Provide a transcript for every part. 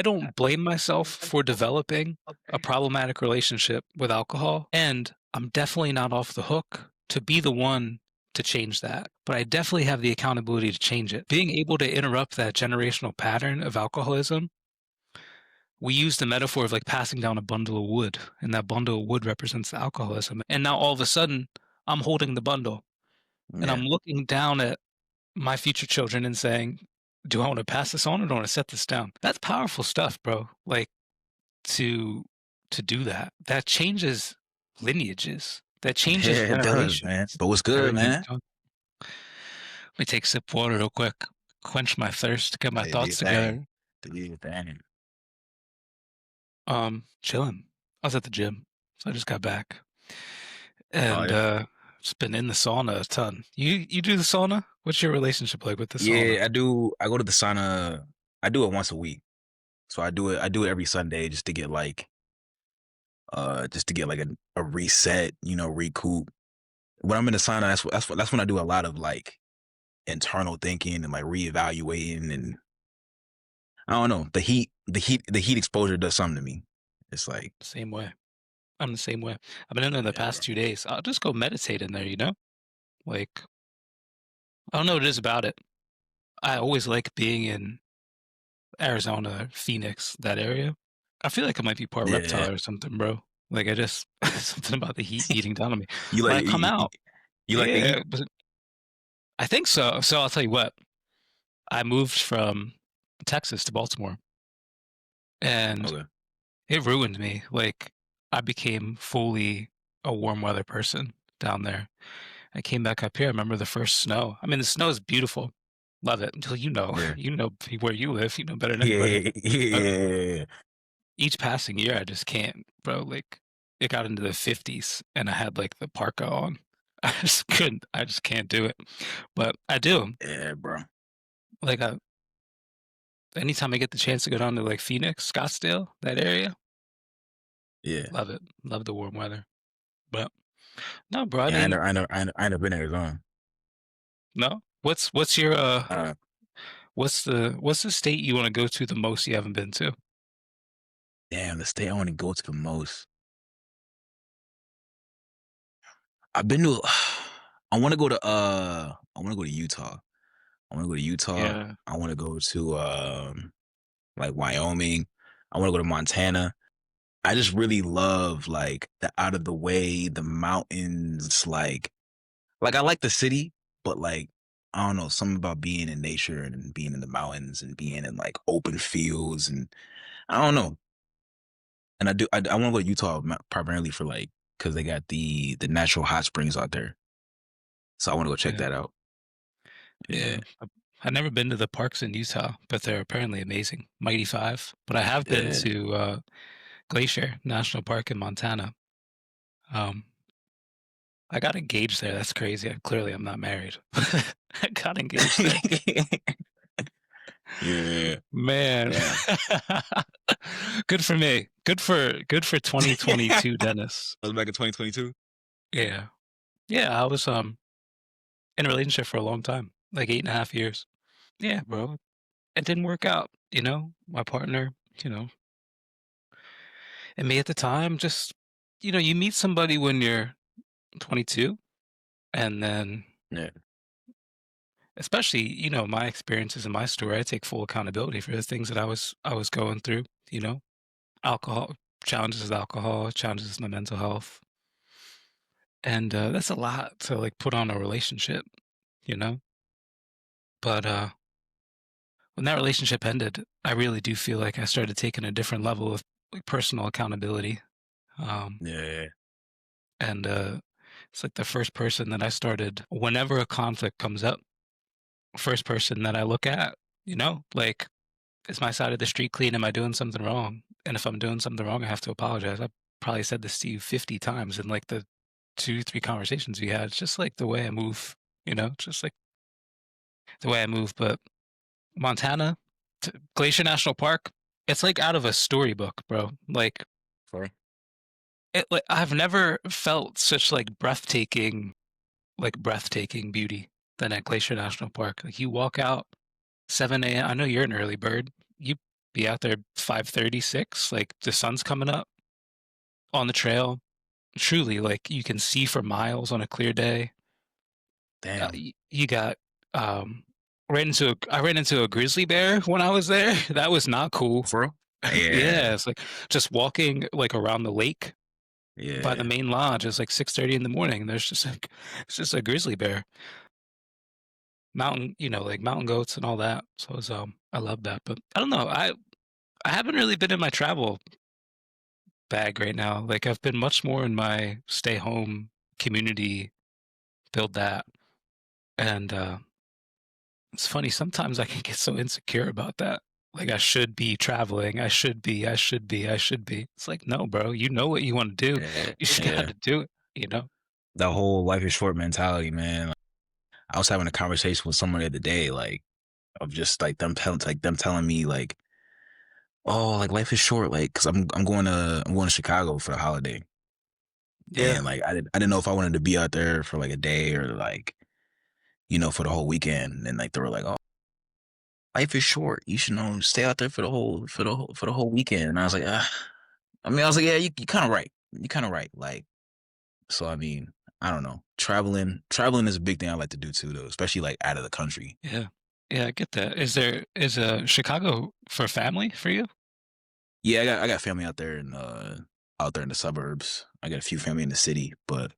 I don't blame myself for developing a problematic relationship with alcohol, and I'm definitely not off the hook to be the one to change that. But I definitely have the accountability to change it. Being able to interrupt that generational pattern of alcoholism, we use the metaphor of like passing down a bundle of wood, and that bundle of wood represents the alcoholism. And now all of a sudden, I'm holding the bundle and Yeah. I'm looking down at my future children and saying, do I want to pass this on or do I want to set this down? That's powerful stuff, bro. Like to to do that. That changes lineages. That changes Yeah, it does, generations. man. But what's good, Everything man? done. Let me take a sip of water real quick, quench my thirst, get my Hey, do your thoughts thing. together. Do your thing. Chilling. I was at the gym, so I just got back. Oh And yeah. just been in the sauna a ton. You do the sauna? What's your relationship like with the sauna? Yeah, I do. I go to the sauna. I do it once a week. So I do it. I do it every Sunday just to get like a reset. Recoup. When I'm in the sauna, that's when I do a lot of like internal thinking and like reevaluating, and I don't know, the heat exposure does something to me. It's like, Same way. I'm the same way. I've been in there the yeah, bro. past 2 days. I'll just go meditate in there, you know? Like, I don't know what it is about it. I always like being in Arizona, Phoenix, that area. I feel like I might be part Yeah. reptile or something, bro. Like I just something about the heat beating down on me. You When like I come you, out, you like the yeah, heat? but I think so. So I'll tell you what. I moved from Texas to Baltimore, and Okay. it ruined me. Like I became fully a warm weather person down there. I came back up here. I remember the first snow. I mean, the snow is beautiful. Love it. Until Yeah. you know where you live. You know better than anybody. Yeah. But Yeah. each passing year, I just can't, bro. Like it got into the 50s, and I had like the parka on. I just couldn't. I just can't do it. But I do. Yeah, bro. Like anytime I get the chance to go down to like Phoenix, Scottsdale, that area, Yeah. love it. Love the warm weather. But no, bro. I Yeah, mean, I never been to Arizona. no. What's your Uh, what's the state you want to go to the most you haven't been to? Damn, the state I want to go to the most. I've been to. I want to go to Utah. I want to go to Utah. Yeah. I want to go to like Wyoming. I want to go to Montana. I just really love like the out of the way, the mountains. Like I like the city, but like I don't know, something about being in nature and being in the mountains and being in like open fields, and I don't know. And I want to go to Utah primarily for like because they got the natural hot springs out there, so I want to go check Yeah. that out. Yeah. Yeah, I've never been to the parks in Utah, but they're apparently amazing. Mighty Five. But I have been yeah, to Glacier National Park in Montana. Um, I got engaged there. That's crazy. Clearly, I'm not married. I got engaged there. yeah, Man. yeah. Good for me. Good for That 2022, Dennis. was back in 2022. Yeah. Yeah, I was in a relationship for a long time, like 8.5 years. Yeah, bro. It didn't work out, you know? My partner, you know, and me at the time, just you meet somebody when you're 22, and then Yeah, especially, my experiences and my story, I take full accountability for the things that I was going through, you know? Alcohol challenges with alcohol, challenges with my mental health. And that's a lot to like put on a relationship, you know? But when that relationship ended, I really do feel like I started taking a different level of like personal accountability. Um, yeah, and it's like the first person that I started whenever a conflict comes up, first person that I look at, like, is my side of the street clean? Am I doing something wrong? And if I'm doing something wrong, I have to apologize. I probably said this to you 50 times in like the 2, 3 conversations we had. It's just like the way I move, it's just like the way I move. But Montana, Glacier National Park, it's like out of a storybook, bro. sorry. Like I've never felt such breathtaking beauty than at Glacier National Park. Like you walk out 7 a.m. I know you're an early bird. You be out there 5:30, 6, like the sun's coming up on the trail. Truly, like you can see for miles on a clear day. Damn. You got um, I ran into a grizzly bear when I was there. That was not cool. For real? Yeah. Yeah, it's like just walking like around the lake by the Yeah. main lodge. It's like 6:30 in the morning. There's just like it's just a grizzly bear, mountain, like mountain goats and all that. So it's, I love that. But I don't know. I haven't really been in my travel bag right now. Like I've been much more in my stay home community, build that, and it's funny, sometimes I can get so insecure about that. Like I should be traveling. I should be. It's like, no, bro, you know what you want to do. Yeah. You just Yeah. gotta do it, you know? The whole life is short mentality, man. I was having a conversation with someone the other day, like, of just like them telling me like, oh, like life is short, like, cause I'm going to Chicago for the holiday, Yeah. and like I didn't know if I wanted to be out there for like a day or like for the whole weekend, and like they were like, oh, life is short, you should know stay out there for the whole weekend, and I was like, I was like, yeah, you kind of right, you kind of right, like, so I mean, I don't know, traveling is a big thing I like to do too, though, especially like out of the country. Yeah. Yeah, I get that. Is Chicago for family for you? Yeah, I got family out there in the suburbs. I got a few family in the city, but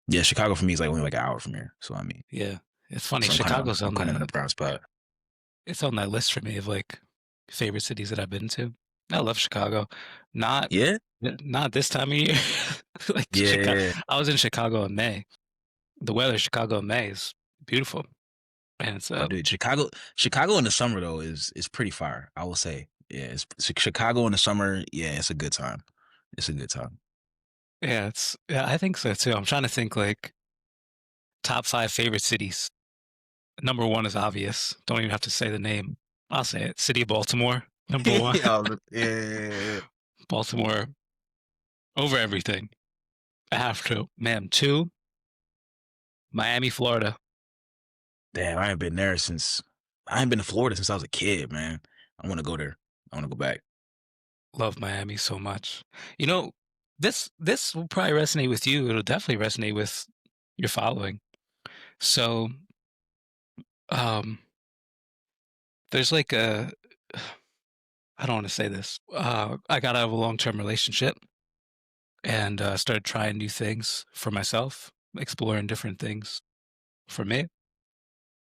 yeah, Chicago for me is like only like an hour from here. So I mean, Yeah. It's funny. I'm kind of in a proud spot. It's on that list for me of like favorite cities that I've been to. I love Chicago. Not Yeah, not this time of year. Like Chicago. yeah. I was in Chicago in May. The weather in Chicago in May is beautiful. And it's Oh, dude, Chicago in the summer though is pretty fire. I will say, yeah, Chicago in the summer. Yeah, it's a good time. It's a good time. yeah, I think so too. I'm trying to think like top five favorite cities. Number one is obvious. Don't even have to say the name. I'll say it. City of Baltimore. Number one. Yeah. Baltimore over everything. I have to. Man, two, Miami, Florida. Damn, I ain't been to Florida since I was a kid, man. I want to go there. I want to go back. Love Miami so much. You know, this will probably resonate with you. It'll definitely resonate with your following. So, um, there's like a I don't want to say this. I got out of a long-term relationship and started trying new things for myself, exploring different things for me.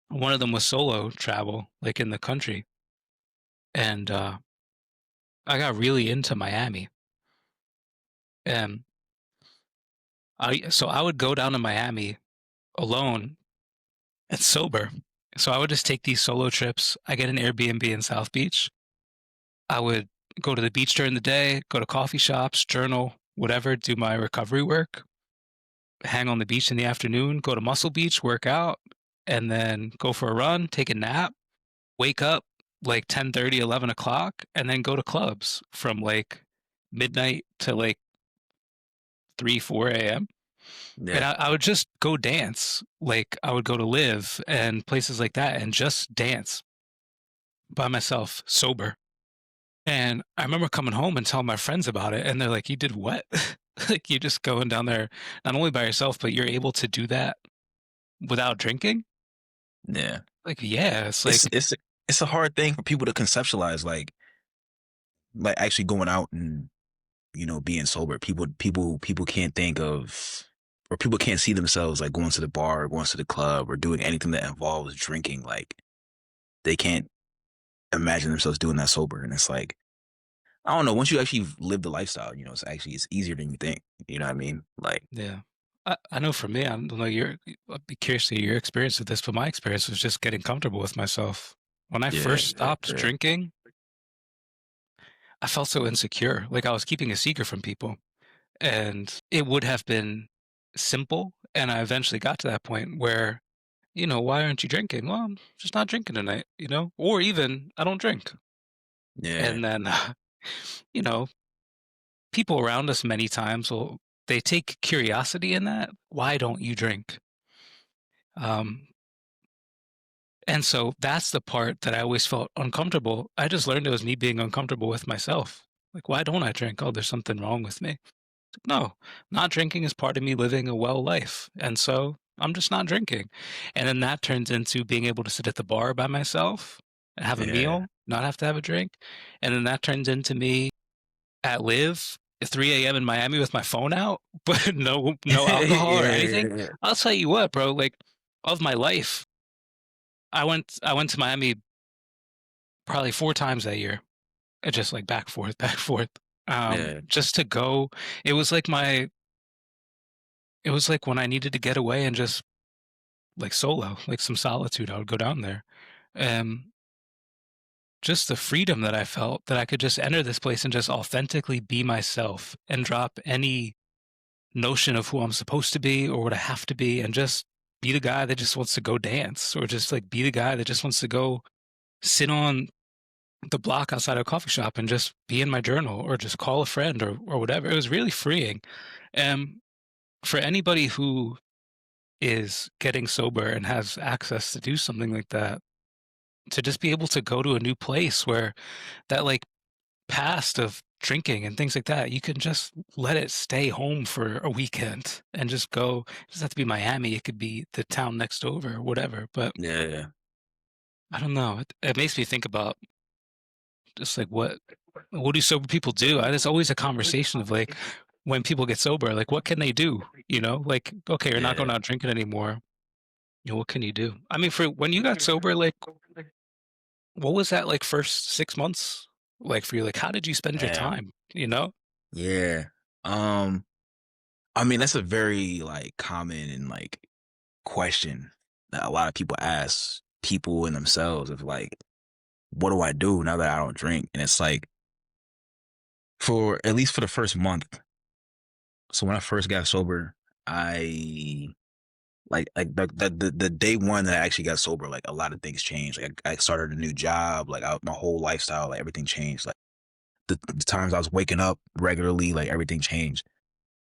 One of them was solo travel, like in the country, and I got really into Miami. And I would go down to Miami alone and sober. So I would just take these solo trips. I get an Airbnb in South Beach. I would go to the beach during the day, go to coffee shops, journal, whatever, do my recovery work, hang on the beach in the afternoon, go to Muscle Beach, work out, and then go for a run, take a nap, wake up like 10:30, 11 o'clock, and then go to clubs from like midnight to like 3, 4 a.m. And Yeah. I would just go dance. Like I would go to live and places like that and just dance by myself, sober. And I remember coming home and telling my friends about it, and they're like, "You did what? Like you just going down there not only by yourself, but you're able to do that without drinking?" Yeah. Like, yeah, it's like, It's a hard thing for people to conceptualize, like actually going out and being sober. People can't think of, or people can't see themselves like going to the bar or going to the club or doing anything that involves drinking. Like they can't imagine themselves doing that sober. And it's like, I don't know. Once you actually live the lifestyle, it's easier than you think. You know what I mean? Like, yeah. I know for me, I don't know I'd be curious to hear your experience with this, but my experience was just getting comfortable with myself. When I yeah, first yeah, stopped yeah, drinking, I felt so insecure. Like I was keeping a secret from people. And it would have been simple. And I eventually got to that point where, why aren't you drinking? Well, I'm just not drinking tonight, or even I don't drink. yeah, And then, you know, people around us many times they take curiosity in that. Why don't you drink? Um, And so that's the part that I always felt uncomfortable. I just learned it was me being uncomfortable with myself. Like, why don't I drink? Oh, there's something wrong with me. No, not drinking is part of me living a well life. And so I'm just not drinking. And then that turns into being able to sit at the bar by myself and have a Yeah. meal, not have to have a drink. And then that turns into me at live at 3 a.m. in Miami with my phone out, but no alcohol or anything. Yeah. I'll tell you what, bro, like of my life, I went to Miami probably 4 times that year. Just like back forth, back forth. Yeah. Just to go, it was like my it was like when I needed to get away and just like solo, like some solitude, I would go down there. Um, just the freedom that I felt that I could just enter this place and just authentically be myself and drop any notion of who I'm supposed to be or what I have to be and just be the guy that just wants to go dance or just like be the guy that just wants to go sit on the block outside a coffee shop and just be in my journal or just call a friend or whatever. It was really freeing. Um, for anybody who is getting sober and has access to do something like that, to just be able to go to a new place where that like past of drinking and things like that, you can just let it stay home for a weekend and just go. It doesn't have to be Miami. It could be the town next over or whatever. But Yeah. I don't know. It makes me think about just like what do sober people do? There's always a conversation of like when people get sober, like what can they do? You know, like okay, you're not going Yeah. out drinking anymore. You know, what can you do? I mean, for when you got sober, like what was that like first 6 months like for you? Like how did you spend your Damn. time? You know? Yeah. Um, I mean, that's a very like common and like question that a lot of people ask people in themselves of like, what do I do now that I don't drink? And it's like for at least for the first month. So when I first got sober, I like the day one that I actually got sober, like a lot of things changed. Like I started a new job, like my whole lifestyle, like everything changed. Like the times I was waking up regularly, like everything changed.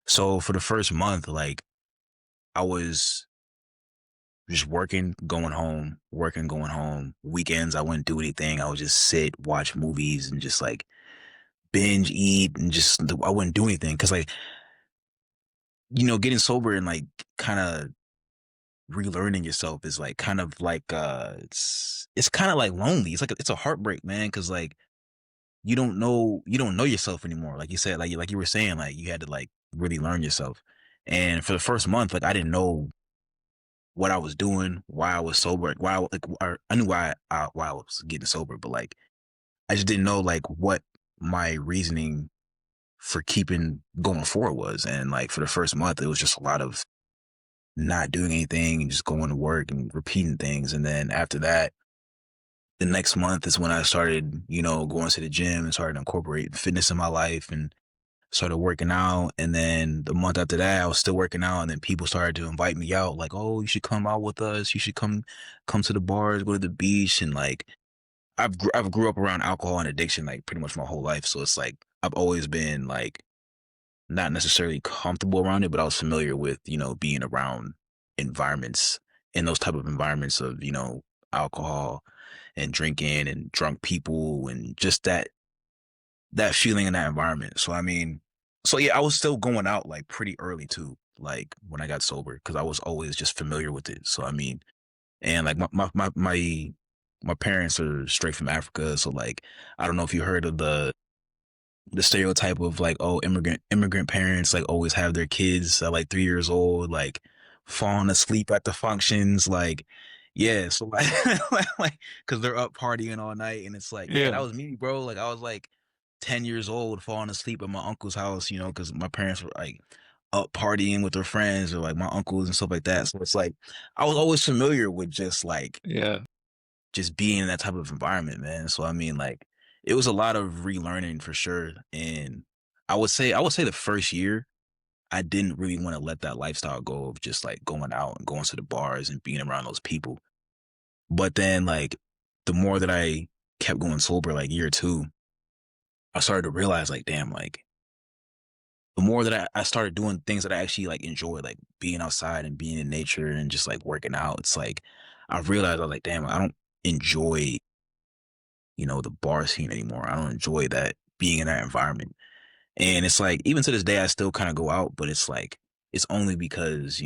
So for the first month, like I was just working, going home, working, going home. Weekends, I wouldn't do anything. I would just sit, watch movies, and just like binge eat, and just I wouldn't do anything because like getting sober and like kind of relearning yourself is like kind of like it's kind of like lonely. It's like it's a heartbreak, man, because like you don't know yourself anymore. Like you said, like you were saying, like you had to like really learn yourself. And for the first month, like I didn't know what I was doing, why I was sober, like why I knew why I was getting sober, but like I just didn't know like what my reasoning for keeping going forward was. And like for the first month, it was just a lot of not doing anything and just going to work and repeating things. And then after that, the next month is when I started, going to the gym and started incorporating fitness in my life and started working out. And then the month after that, I was still working out. And then people started to invite me out, like, oh, you should come out with us. You should come to the bars, go to the beach. And like, I've grew up around alcohol and addiction, like pretty much my whole life. So it's like, I've always been like, not necessarily comfortable around it, but I was familiar with, being around environments in those type of environments of, alcohol and drinking and drunk people and just that feeling in that environment. So I mean, so yeah, I was still going out like pretty early too, like when I got sober, because I was always just familiar with it. So I mean, and like my parents are straight from Africa, so like I don't know if you heard of the stereotype of like, oh, immigrant parents like always have their kids at like 3 years old, like falling asleep at the functions, like yeah, so like like because they're up partying all night, and it's like yeah, that Yeah. was me, bro. Like I was like 10 years old, falling asleep at my uncle's house, because my parents were like up partying with their friends or like my uncles and stuff like that. So it's like I was always familiar with just like Yeah. just being in that type of environment, man. So I mean, like, it was a lot of relearning for sure. And I would say the first year, I didn't really want to let that lifestyle go of just like going out and going to the bars and being around those people. But then like the more that I kept going sober, like year two, I started to realize like, damn, like the more that I started doing things that I actually like enjoy, like being outside and being in nature and just like working out, it's like I realized I was like, damn, I don't enjoy, the bar scene anymore. I don't enjoy that being in that environment. And it's like, even to this day, I still kind of go out, but it's like, it's only because,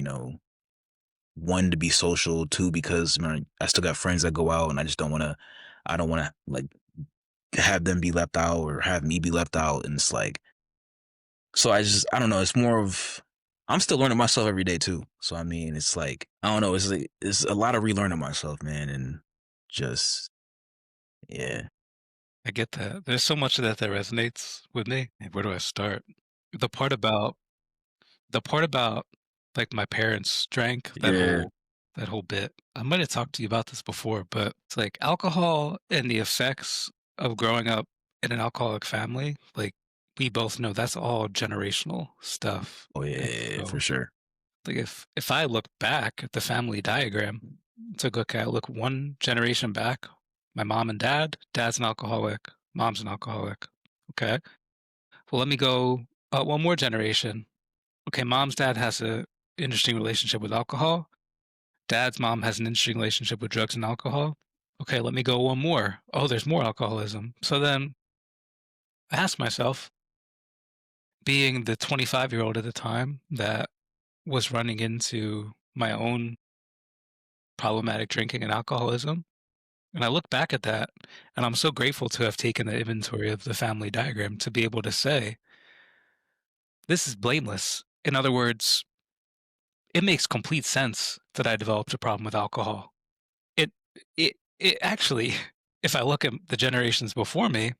one, to be social, two, because man, I still got friends that go out and I don't want to like have them be left out or have me be left out. And it's like, so I don't know. It's more of, I'm still learning myself every day too. So, I mean, it's like, I don't know. It's a lot of relearning myself, man. And just, yeah, I get that. There's so much of that that resonates with me. And where do I start? The part about the part about, like, my parents drank, yeah. that whole bit. I might have talked to you about this before, but it's like alcohol and the effects of growing up in an alcoholic family, like, we both know that's all generational stuff. Oh, yeah, And yeah, yeah, for so, sure. like, if I look back at the family diagram, it's like, okay, I look one generation back, my mom and dad's an alcoholic, mom's an alcoholic. Okay. Well, let me go one more generation. Okay, mom's dad has a interesting relationship with alcohol. Dad's mom has an interesting relationship with drugs and alcohol. Okay, let me go one more. Oh, there's more alcoholism. So then I asked myself, being the 25-year-old at the time that was running into my own problematic drinking and alcoholism, and I look back at that, and I'm so grateful to have taken the inventory of the family diagram to be able to say, this is blameless. In other words, it makes complete sense that I developed a problem with alcohol. It it actually, if I look at the generations before me,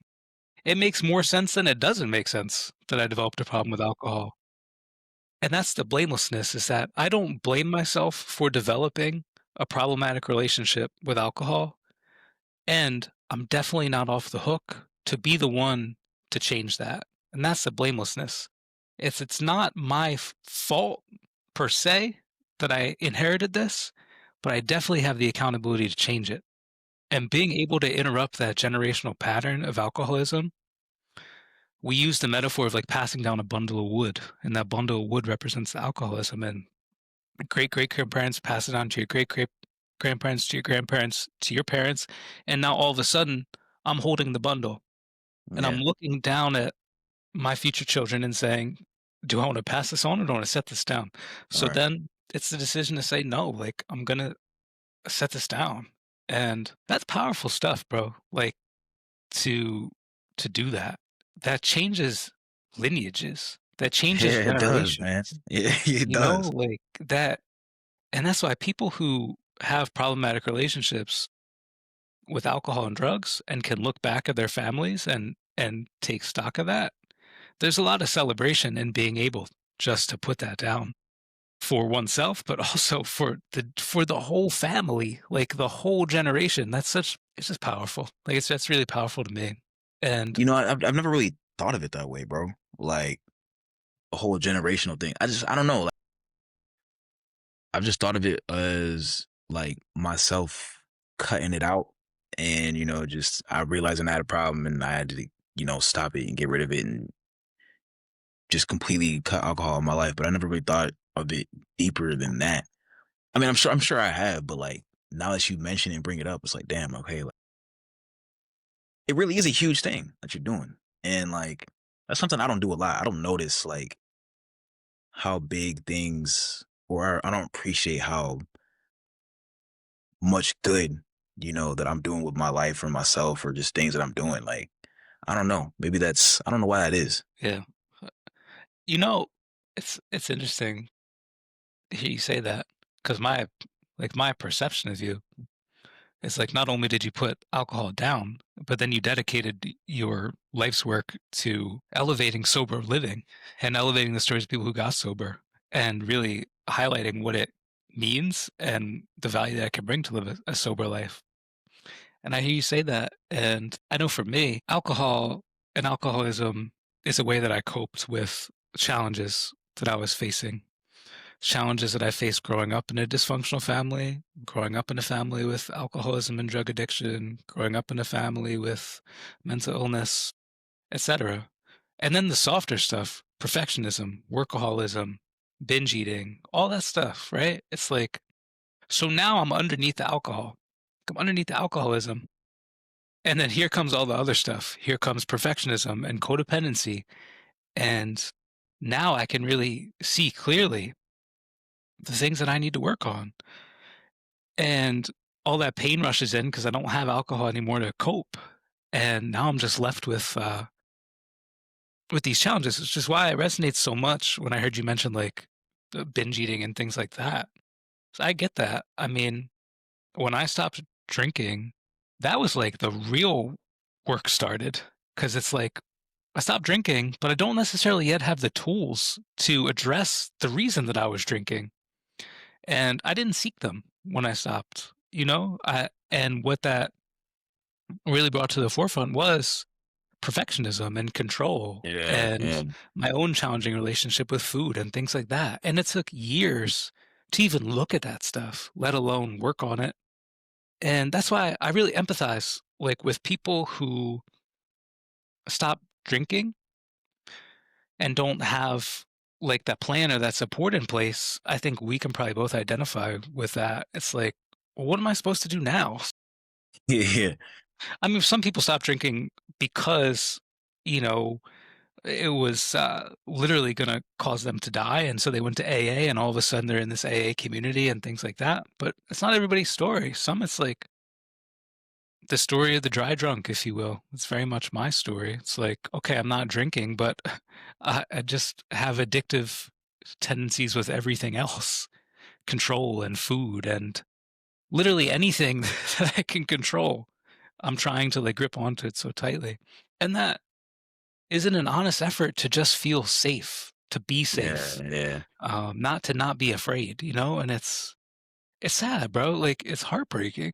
it makes more sense than it doesn't make sense that I developed a problem with alcohol. And that's the blamelessness, is that I don't blame myself for developing a problematic relationship with alcohol, and I'm definitely not off the hook to be the one to change that. And that's the blamelessness. It's not my fault per se that I inherited this, but I definitely have the accountability to change it. And being able to interrupt that generational pattern of alcoholism, we use the metaphor of like passing down a bundle of wood, and that bundle of wood represents the alcoholism. And great great grandparents pass it on to your great great grandparents to your grandparents to your parents, and now all of a sudden I'm holding the bundle and I'm Yeah. looking down at my future children and saying, do I want to pass this on or do I want to set this down? All So right. then it's the decision to say no, like I'm gonna set this down. And that's powerful stuff, bro. Like to to do that. That changes lineages. That changes Yeah, it does, man. generations. Yeah, it You know, does. like that. And that's why people who have problematic relationships with alcohol and drugs and can look back at their families and take stock of that, there's a lot of celebration in being able just to put that down for oneself, but also for the whole family, like the whole generation. It's just powerful. Like that's really powerful to me. And I've never really thought of it that way, bro. Like a whole generational thing. I don't know. Like, I've just thought of it as like myself cutting it out, and just I realizing I had a problem, and I had to stop it and get rid of it, and just completely cut alcohol in my life. But I never really thought of it deeper than that. I mean, I'm sure I have, but like now that you mention it and bring it up, it's like, damn, okay, like it really is a huge thing that you're doing. And like that's something I don't do a lot. I don't notice like how big things, or I don't appreciate how much good, that I'm doing with my life or myself or just things that I'm doing. Like, I don't know. Maybe I don't know why that is. yeah, you know, it's interesting to hear you say that because my perception of you is like not only did you put alcohol down, but then you dedicated your life's work to elevating sober living and elevating the stories of people who got sober and really highlighting what it means and the value that it can bring to live a sober life. And I hear you say that. And I know for me, alcohol and alcoholism is a way that I coped with challenges that I was facing, challenges that I faced growing up in a dysfunctional family, growing up in a family with alcoholism and drug addiction, growing up in a family with mental illness, etc. And then the softer stuff, perfectionism, workaholism, binge eating, all that stuff, right? It's like So now I'm underneath the alcohol. I'm underneath the alcoholism. And then here comes all the other stuff. Here comes perfectionism and codependency. And now I can really see clearly the things that I need to work on. And all that pain rushes in because I don't have alcohol anymore to cope. And now I'm just left with these challenges, which is why it resonates so much when I heard you mention like the binge eating and things like that. So I get that. I mean, when I stopped drinking, that was like the real work started because it's like I stopped drinking, but I don't necessarily yet have the tools to address the reason that I was drinking. And I didn't seek them when I stopped, you know? And what that really brought to the forefront was perfectionism and control Yeah, and yeah, my own challenging relationship with food and things like that. And it took years to even look at that stuff, let alone work on it. And that's why I really empathize like with people who stop drinking and don't have like that plan or that support in place. I think we can probably both identify with that. It's like, well, what am I supposed to do now? yeah, I mean, some people stop drinking because, you know, it was literally going to cause them to die. And so they went to AA, and all of a sudden they're in this AA community and things like that. But it's not everybody's story. Some it's like the story of the dry drunk, if you will. It's very much my story. It's like, okay, I'm not drinking, but I just have addictive tendencies with everything else, control and food and literally anything that I can control. I'm trying to like grip onto it so tightly. And that isn't an honest effort to just feel safe, to be yeah, safe, yeah, not to not be afraid, you know? And it's sad, bro. Like it's heartbreaking.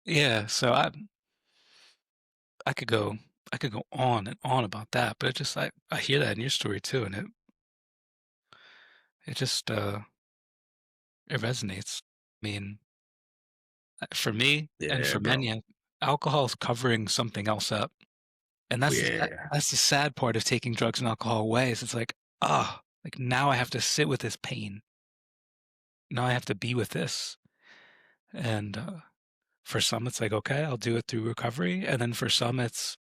Yeah. So I could go I could go on and on about that, but it just I hear that in your story too, and it just it resonates. I mean, for me and yeah, for bro. many, alcohol is covering something else up, and that's Yeah, that's the sad part of taking drugs and alcohol away. Is it's like like now I have to sit with this pain. Now I have to be with this, and for some it's like okay, I'll do it through recovery, and then for some it's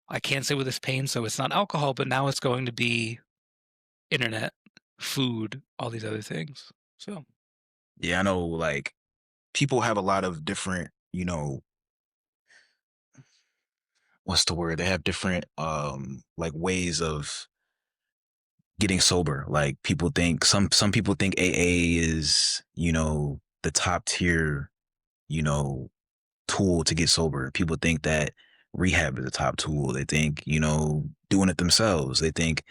I can't sit with this pain, so it's not alcohol, but now it's going to be internet, food, all these other things. So, yeah. I know, like people have a lot of different, what's the word? They have different, like ways of getting sober. Like people think some people think AA is, the top tier, you know, tool to get sober. People think that rehab is the top tool. They think, doing it themselves. They think,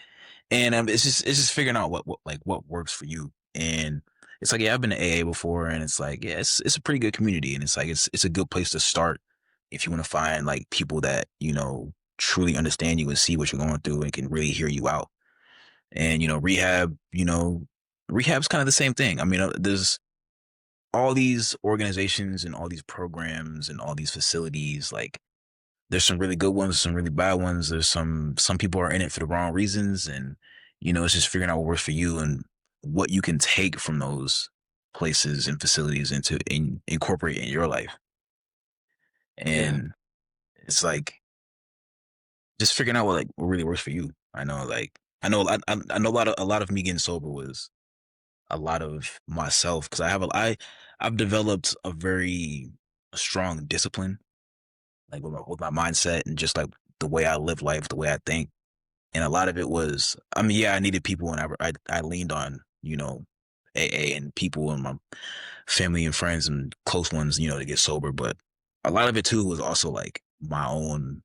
and it's just figuring out what works for you. And it's like, yeah, I've been to AA before, and it's like, yeah, it's a pretty good community, and it's like it's a good place to start if you want to find like people that truly understand you and see what you're going through and can really hear you out. And rehab's kind of the same thing. I mean, there's all these organizations and all these programs and all these facilities. Like there's some really good ones, some really bad ones. There's some people are in it for the wrong reasons, and it's just figuring out what works for you and what you can take from those places and facilities into incorporate in your life. yeah, And it's like just figuring out what really works for you. I know a lot of me getting sober was a lot of myself because I've developed a very strong discipline, like with my mindset and just like the way I live life, the way I think. And a lot of it was, I mean, yeah, I needed people, and I leaned on AA and people and my family and friends and close ones, to get sober. But a lot of it too was also like my own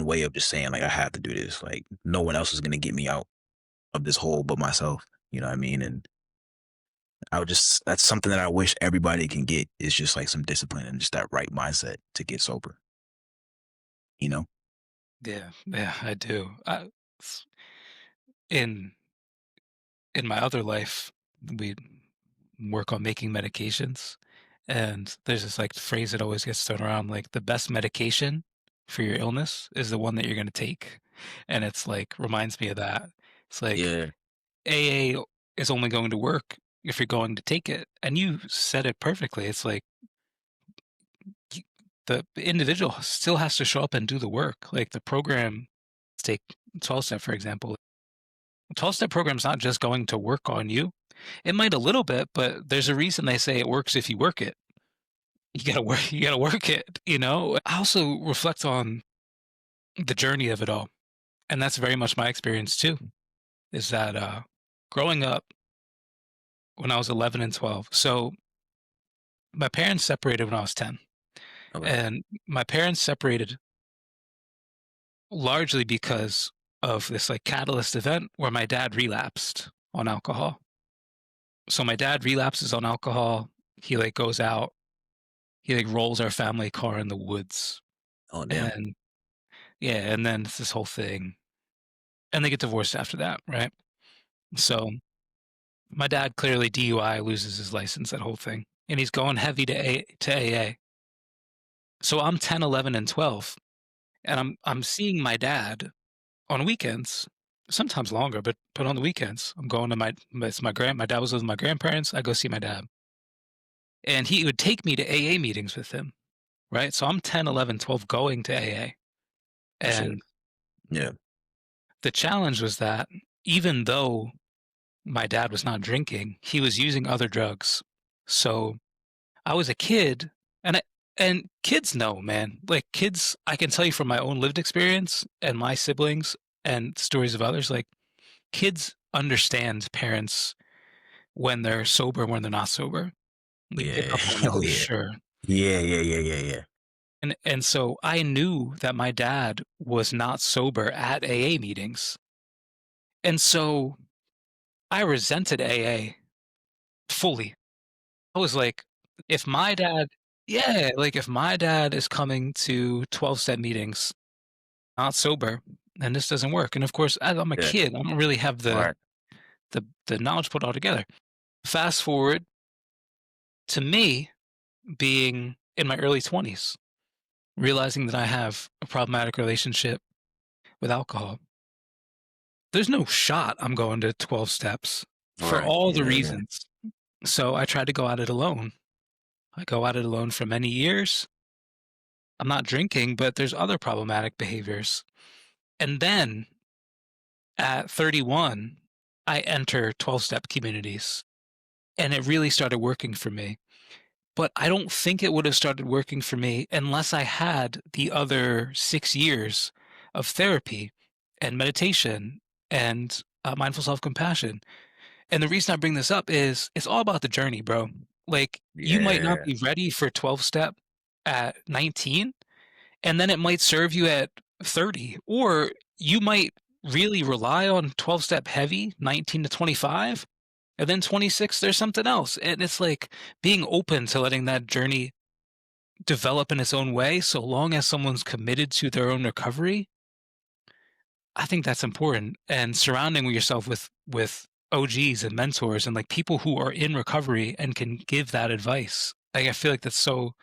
way of just saying like I have to do this. Like no one else is gonna get me out of this hole but myself. You know what I mean? And that's something that I wish everybody can get is just like some discipline and just that right mindset to get sober, you know? yeah, yeah, I do. S- in in my other life, we work on making medications, and there's this like phrase that always gets thrown around, like the best medication for your illness is the one that you're going to take, and it's like reminds me of that. It's like Yeah. AA is only going to work if you're going to take it. And you said it perfectly. It's like you, the individual still has to show up and do the work. Like the program, let's take 12 step, for example. 12-step program's not just going to work on you. It might a little bit, but there's a reason they say it works if you work it. You gotta work it, you know? I also reflect on the journey of it all. And that's very much my experience too, is that growing up when I was 11 and 12. So my parents separated when I was 10. Okay. And my parents separated largely because of this like catalyst event where my dad relapsed on alcohol. So my dad relapses on alcohol. He like goes out, he like rolls our family car in the woods. Oh, damn. And yeah, and then it's this whole thing. And they get divorced after that, right? So my dad clearly DUI, loses his license, that whole thing. And he's going heavy to AA. So I'm 10, 11, and 12. And I'm seeing my dad on weekends, sometimes longer, but on the weekends, I'm going to my dad was with my grandparents. I go see my dad. And he would take me to AA meetings with him, right? So I'm 10, 11, 12, going to AA. For sure. And Yeah. the challenge was that even though my dad was not drinking, he was using other drugs. So I was a kid, and kids know, man. Like kids, I can tell you from my own lived experience and my siblings and stories of others. Like kids understand parents when they're sober and when they're not sober. They pick Yeah. up on it Oh, for yeah. sure. Yeah, yeah, yeah, yeah, yeah. And so I knew that my dad was not sober at AA meetings. And so I resented AA fully. I was like, if my dad yeah, like if my dad is coming to 12-step meetings not sober, then this doesn't work. And of course, as I'm a Yeah. kid, I don't really have Right. the knowledge put all together. Fast forward to me being in my early 20s, realizing that I have a problematic relationship with alcohol. There's no shot I'm going to 12 steps for Right. all the Yeah, yeah. reasons. So I tried to go at it alone. I go at it alone for many years. I'm not drinking, but there's other problematic behaviors. And then at 31, I enter 12-step communities and it really started working for me. But I don't think it would have started working for me unless I had the other 6 years of therapy and meditation and mindful self compassion. And the reason I bring this up is it's all about the journey, bro. Like, you might not Yeah. be ready for 12 step at 19, and then it might serve you at 30, or you might really rely on 12 step heavy 19 to 25, and then 26 there's something else. And it's like being open to letting that journey develop in its own way, so long as someone's committed to their own recovery. I think that's important. And surrounding yourself with OGs and mentors and like people who are in recovery and can give that advice. Like I feel like that's so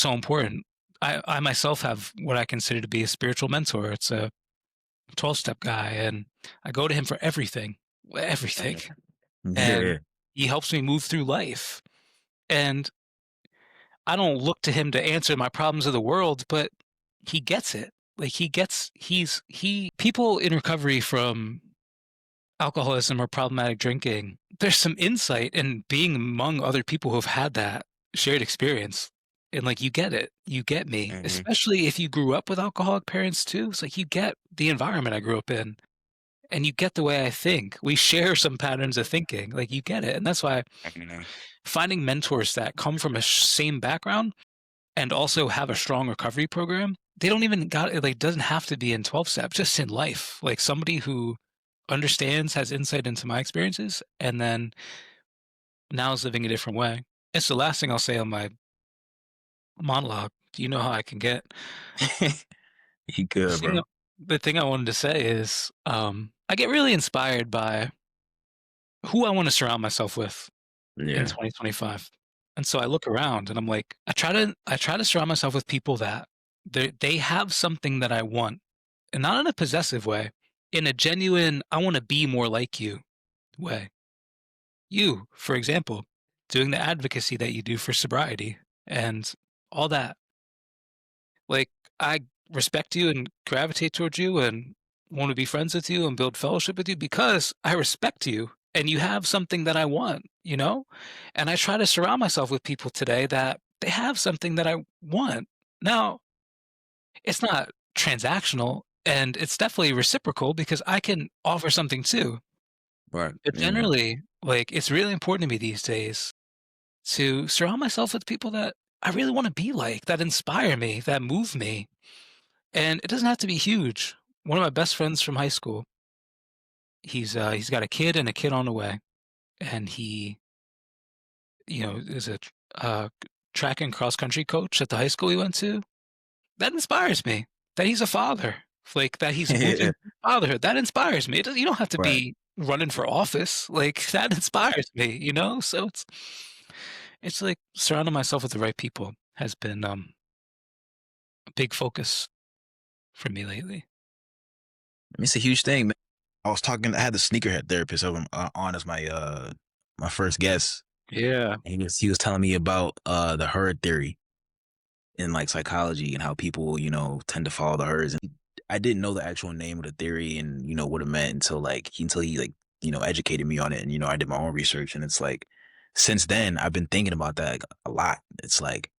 important. I myself have what I consider to be a spiritual mentor. It's a 12-step guy, and I go to him for everything, everything. And Yeah. he helps me move through life. And I don't look to him to answer my problems of the world, but he gets it. Like he people in recovery from alcoholism or problematic drinking, there's some insight in being among other people who've had that shared experience. And like you get it. You get me. Mhm. Especially if you grew up with alcoholic parents too. It's like you get the environment I grew up in and you get the way I think. We share some patterns of thinking. Like you get it. And that's why Mhm. finding mentors that come from a same background and also have a strong recovery program, they don't even got it, like doesn't have to be in 12 steps, just in life. Like somebody who understands, has insight into my experiences, and then now is living a different way. It's the last thing I'll say on my monologue. You know how I can get. You The good, thing, bro. the thing I wanted to say is I get really inspired by who I want to surround myself with in Yeah. 2025. And so I look around and I'm like, I try to surround myself with people that they have something that I want, and not in a possessive way, in a genuine I want to be more like you way. You, for example, doing the advocacy that you do for sobriety and all that. Like, I respect you and gravitate towards you and want to be friends with you and build fellowship with you because I respect you and you have something that I want, you know? And I try to surround myself with people today that they have something that I want. Now, it's not transactional and it's definitely reciprocal because I can offer something too. Right. But Yeah. generally, like, it's really important to me these days to surround myself with people that I really want to be like, that inspire me, that move me. And it doesn't have to be huge. One of my best friends from high school, he's got a kid and a kid on the way, and he, is a track and cross country coach at the high school he went to. That inspires me. That he's a father, like that he's moving Yeah. to fatherhood. That inspires me. You don't have to Right. be running for office. Like that inspires me. So it's like surrounding myself with the right people has been a big focus for me lately. I mean, it's a huge thing, man. I had the sneakerhead therapist on as my first guest. Yeah, And he was telling me about the herd theory in like psychology and how people, tend to follow the herds. And I didn't know the actual name of the theory and what it meant until he like, educated me on it. And, I did my own research. And it's like since then I've been thinking about that like, a lot. It's like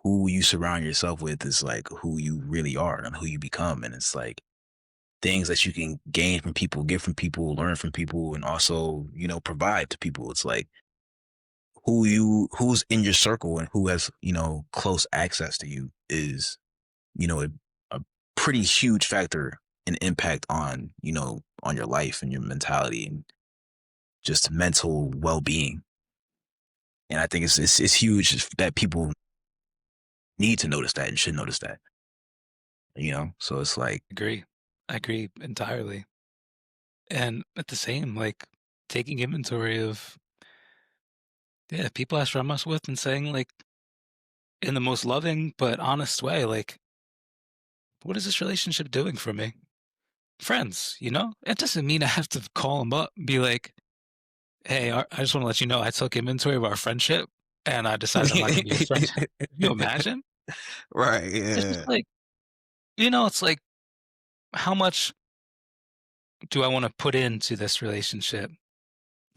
who you surround yourself with is like who you really are and who you become. And it's like things that you can gain from people, get from people, learn from people, and also, provide to people. It's like who's in your circle and who has, close access to you is, a pretty huge factor and impact on, on your life and your mentality and just mental well-being. And I think it's huge that people need to notice that and should notice that, So it's like, agree. I agree entirely. And at the same, like taking inventory of yeah, people I surround myself with and saying like in the most loving but honest way, like, what is this relationship doing for me? Friends, you know? It doesn't mean I have to call them up and be like, hey, I just want to let you know I took inventory of our friendship and I decided I'm not gonna be your friend. You imagine? right, It's just yeah. like, it's like how much do I want to put into this relationship?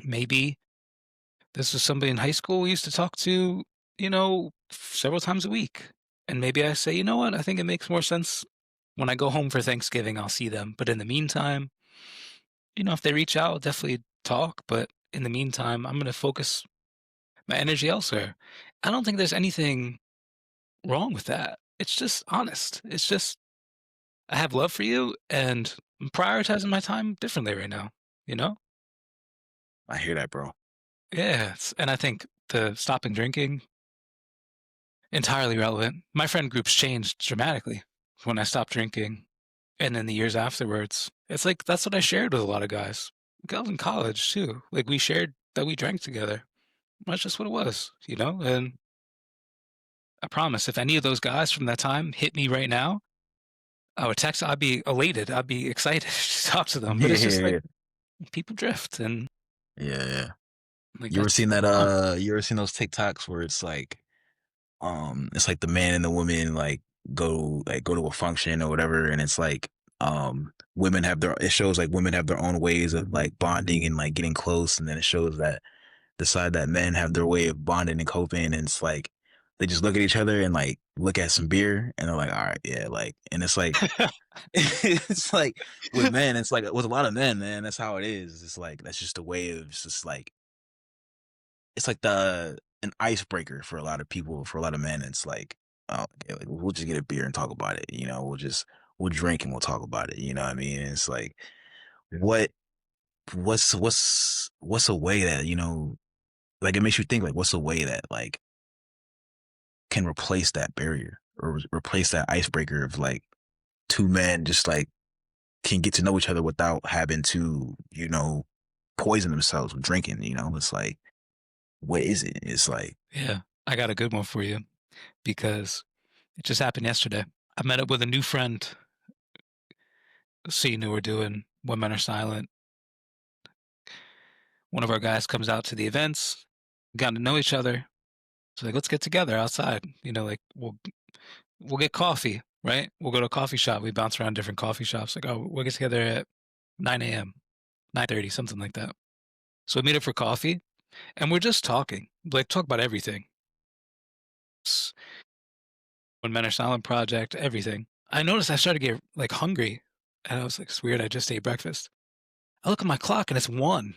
Maybe this was somebody in high school we used to talk to, several times a week. And maybe I say, you know what? I think it makes more sense when I go home for Thanksgiving, I'll see them. But in the meantime, if they reach out, I'll definitely talk. But in the meantime, I'm going to focus my energy elsewhere. I don't think there's anything wrong with that. It's just honest. It's just, I have love for you and I'm prioritizing my time differently right now, you know? I hear that, bro. Yes. And I think the stopping drinking, entirely relevant. My friend groups changed dramatically when I stopped drinking, and then the years afterwards. It's like that's what I shared with a lot of guys. I was in college too. Like we shared that we drank together. That's just what it was, And I promise, if any of those guys from that time hit me right now, I would text. I'd be elated. I'd be excited to talk to them. But Yeah, it's just like yeah, people drift, and yeah, yeah. like You ever that's seen that? fine. You ever seen those TikToks where it's like the man and the woman go to a function or whatever, and it's like, women have their. It shows like women have their own ways of like bonding and like getting close, and then it shows that the side that men have their way of bonding and coping, and it's like they just look at each other and like look at some beer, and they're like, all right, yeah, like, and it's like it's like with men, it's like with a lot of men, man, that's how it is. It's like that's just a way of just like it's like the an icebreaker for a lot of people, for a lot of men. It's like, oh, okay, like we'll just get a beer and talk about it. We'll drink and we'll talk about it. You know what I mean? And it's like what what's a way that like it makes you think like what's a way that like can replace that barrier or replace that icebreaker of like two men just like can get to know each other without having to poison themselves with drinking. It's like what is it? It's like Yeah, I got a good one for you because it just happened yesterday. I met up with a new friend, seeing who we're doing When Men Are Silent. One of our guys comes out to the events, got to know each other. So like, let's get together outside. Like we'll get coffee, right? We'll go to a coffee shop. We bounce around different coffee shops. Like, oh, we'll get together at 9 a.m., 9:30, something like that. So we meet up for coffee, and we're just talking, like talk about everything. When Men Are Silent project, everything. I noticed I started to get like hungry, and I was like, "It's weird. I just ate breakfast." I look at my clock and it's 1.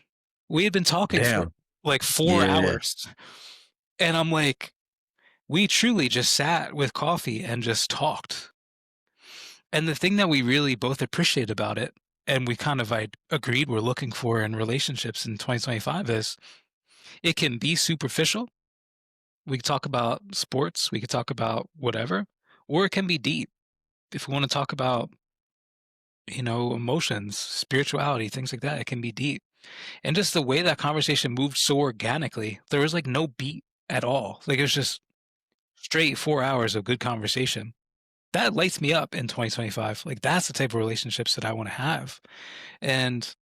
We had been talking for Damn. like 4 Yeah. hours, and I'm like, we truly just sat with coffee and just talked. And the thing that we really both appreciate about it, and we kind of I agreed we're looking for in relationships in 2025 is it can be superficial. We can talk about sports, we could talk about whatever, or it can be deep. If we want to talk about, emotions, spirituality, things like that, it can be deep. And just the way that conversation moved so organically, there was like no beat at all. Like it was just straight 4 hours of good conversation. That lights me up in 2025. Like that's the type of relationships that I want to have. And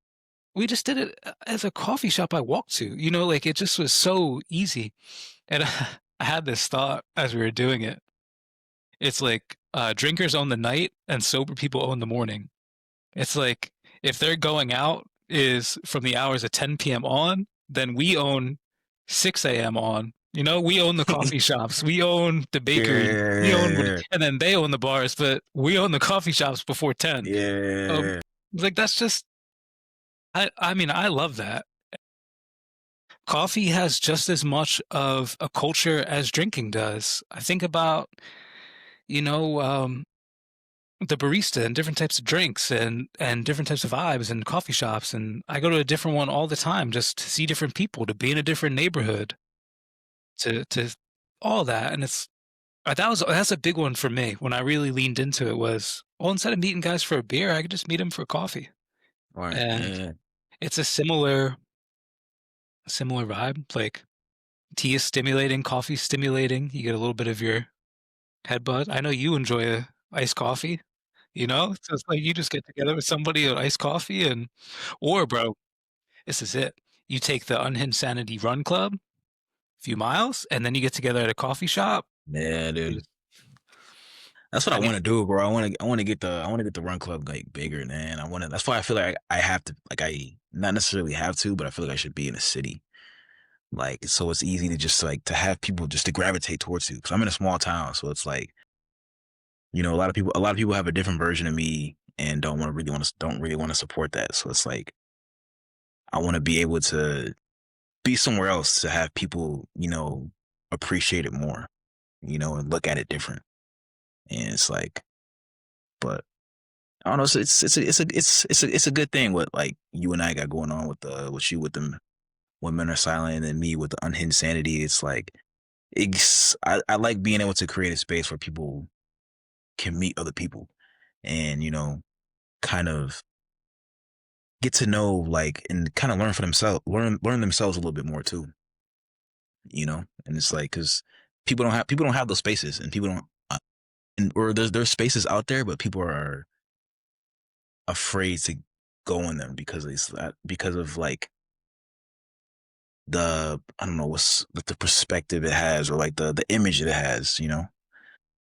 we just did it as a coffee shop I walked to, like it just was so easy. And I had this thought as we were doing it. It's like drinkers own the night and sober people own the morning. It's like if they're going out is from the hours of 10 p.m. on, then we own 6 a.m. on. We own the coffee shops, we own the bakery, we own, Yeah. and then they own the bars, but we own the coffee shops before 10. Yeah. Like that's just, I mean, I love that. Coffee has just as much of a culture as drinking does. I think about, you know, um, the barista and different types of drinks and different types of vibes and coffee shops, and I go to a different one all the time just to see different people, to be in a different neighborhood, to all that, and that's a big one for me when I really leaned into it was, well, instead of meeting guys for a beer, I could just meet them for coffee, Right. and Yeah. it's a similar vibe. Like tea is stimulating, coffee stimulating. You get a little bit of your head buzz. I know you enjoy a iced coffee. So it's like you just get together with somebody at iced coffee or bro, this is it. You take the Unhinged Sanity Run Club, a few miles, and then you get together at a coffee shop. Yeah, You dude. just- That's what I I want mean, to do, bro. I want to get the run club like bigger, man. That's why I feel like I have to, like, I not necessarily have to, but I feel like I should be in a city. Like, so it's easy to just like to have people just to gravitate towards you. Cause I'm in a small town. So it's like, a lot of people have a different version of me and don't really want to support that. So it's like, I want to be able to be somewhere else to have people, appreciate it more, and look at it different. And it's like, but I don't know. So it's a good thing what like you and I got going on with what you with them when men are silent and me with the unhinged sanity. It's like I like being able to create a space where people can meet other people and kind of get to know like and kind of learn themselves a little bit more too. And it's like because people don't have those spaces and people don't or there's spaces out there but people are afraid to go in them because of like the I don't know what's the perspective it has or like the image it has,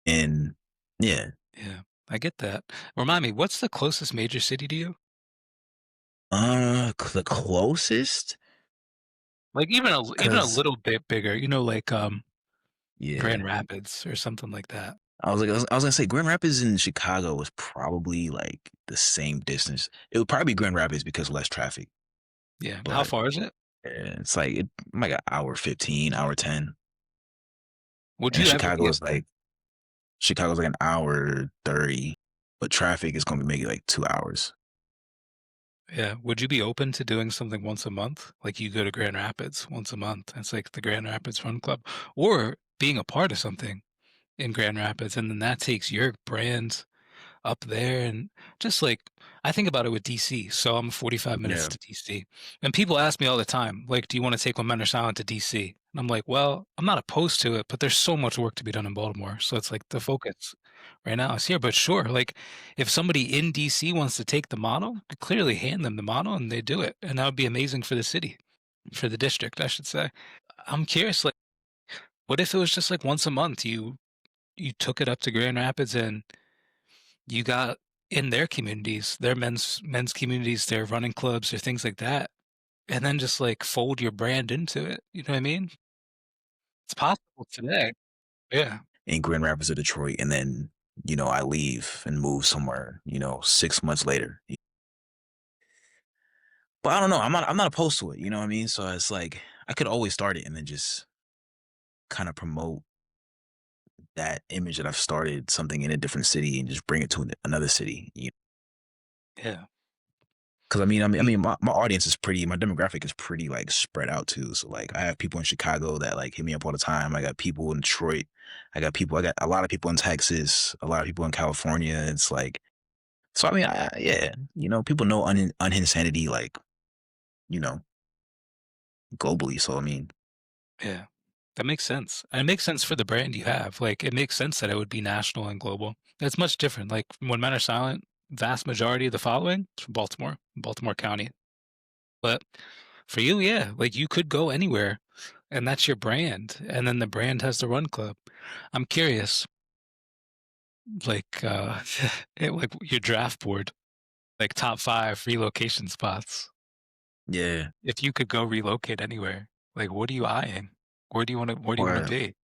and yeah. yeah, I get that. Remind me, what's the closest major city to you? The closest, Like even a cause little bit bigger, like Grand yeah, Rapids or something like that. I was gonna say Grand Rapids and Chicago was probably like the same distance. It would probably be Grand Rapids because less traffic, Yeah. How but far is it? it's like like an hour 15, hour 10, Would and you ever be Chicago's like an hour 30, but traffic is gonna be making like 2 hours. Yeah, would you be open to doing something once a month? Like you go to Grand Rapids once a month. It's like the Grand Rapids Run Club, or being a part of something in Grand Rapids, and then that takes your brand up there and just like I think about it with DC. So I'm 45 minutes Yeah, to DC. And people ask me all the time, like, do you want to take When Men Are Silent to DC? And I'm like, well, I'm not opposed to it, but there's so much work to be done in Baltimore. So it's like the focus right now is here. But sure, like if somebody in DC wants to take the model, I clearly hand them the model and they do it. And that would be amazing for the city. for the district, I should say. I'm curious, like, what if it was just like once a month you took it up to Grand Rapids and you got in their communities, their men's communities, their running clubs or things like that, and then just like fold your brand into it. You know what I mean? It's possible today. Yeah. in Grand Rapids or Detroit, and then I leave and move somewhere, 6 months later. But I don't know. I'm not opposed to it. You know what I mean? So it's like I could always start it and then just kind of promote that image that I've started something in a different city and just bring it to another city. Yeah. Because I Mm, mean, my audience is my demographic is pretty like spread out too. So like, I have people in Chicago that like hit me up all the time. I got people in Detroit. I got a lot of people in Texas. A lot of people in California. It's like, so I mean, yeah, people know unhinged sanity like you know globally. So I mean, yeah. That makes sense. And it makes sense for the brand you have. Like it makes sense that it would be national and global. It's much different. Like when Men Are Silent, vast majority of the following is from Baltimore, Baltimore County. But for you, yeah, like you could go anywhere and that's your brand. And then the brand has the run club. I'm curious, like like your draft board, like top 5 relocation spots. yeah, If you could go relocate anywhere, like what are you eyeing? Where do you want to or be?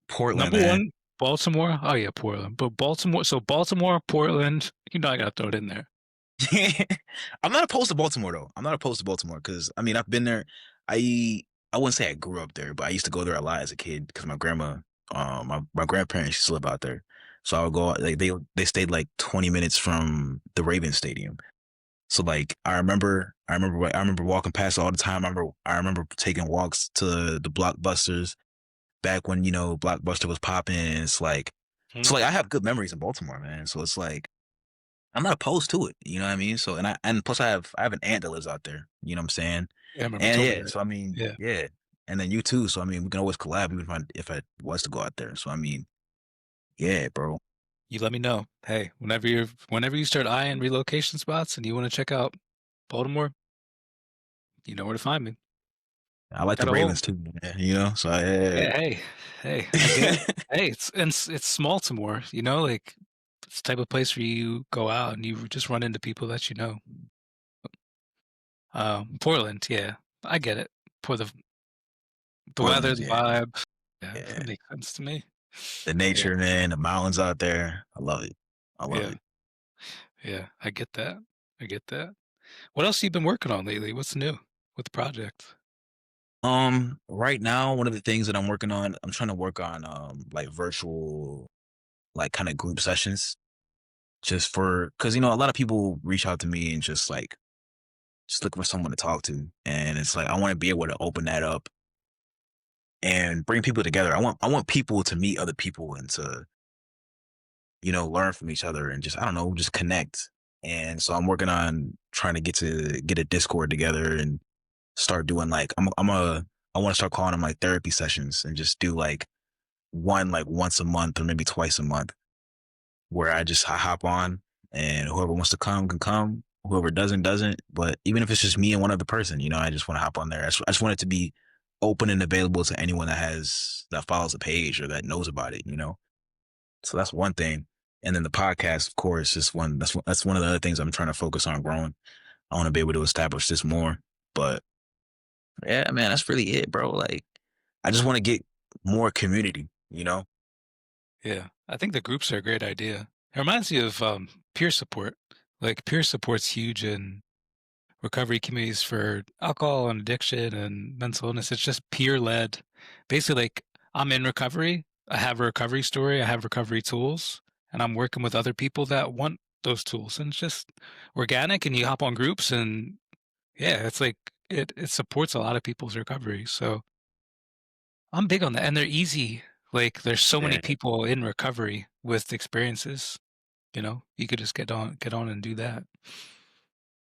Portland, Number man. 1, Baltimore. Oh yeah, Portland. But Baltimore, so Baltimore, Portland, I gotta throw it in there. I'm not opposed to Baltimore though. I'm not opposed to Baltimore because I mean I've been there. I wouldn't say I grew up there, but I used to go there a lot as a kid because my grandma, my grandparents used to live out there. So I would go like they stayed like 20 minutes from the Ravens Stadium. So like I remember walking past all the time. I remember taking walks to the Blockbusters back when Blockbuster was popping. It's like Hmm? so like I have good memories in Baltimore, man. So it's like I'm not opposed to it. You know what I mean? So and plus I have an aunt that lives out there. You know what I'm saying? Yeah, I remember you And told me yeah, that. so I mean, Yeah. yeah. And then you too. So I mean, we can always collab even if I was to go out there. So I mean, yeah, bro. You let me know. Hey, whenever you start eyeing relocation spots and you want to check out Baltimore, you know where to find me. I like the Got a whole Ravens too, man, you know? So yeah. Yeah, hey, I get it. Hey, it's small to more, like it's the type of place where you go out and you just run into people that you know. Portland, yeah, I get it. For the weather, Portland's the yeah. vibe, yeah, Yeah. that makes sense to me. The Yeah, nature, man, the mountains out there. I love it. I love yeah, it. yeah. I get that. I get that. What else you been working on lately? What's new with the project? Right now, one of the things that I'm working on, I'm trying to work on like virtual like kind of group sessions just for because a lot of people reach out to me and just looking for someone to talk to. And it's like I want to be able to open that up and bring people together. I want people to meet other people and to, learn from each other and just I don't know, just connect. And so I'm working on trying to get a Discord together and start doing I want to start calling them like therapy sessions and just do one like once a month or maybe twice a month where I hop on and whoever wants to come can come. Whoever doesn't. But even if it's just me and one other person, I just want to hop on there. I just want it to be open and available to anyone that follows the page or that knows about it. So that's one thing. And then the podcast, of course, is that's one of the other things I'm trying to focus on growing. I want to be able to establish this more. But yeah, man, that's really it, bro. Like I just want to get more community. Yeah, I think the groups are a great idea. It reminds me of peer support. Like peer support's huge in recovery communities for alcohol and addiction and mental illness. It's just peer led. Basically, like I'm in recovery. I have a recovery story. I have recovery tools, and I'm working with other people that want those tools. And it's just organic. And you hop on groups, and yeah, it's like it supports a lot of people's recovery. So I'm big on that, and they're easy. Like there's so many Yeah. people in recovery with experiences. You could just get on and do that.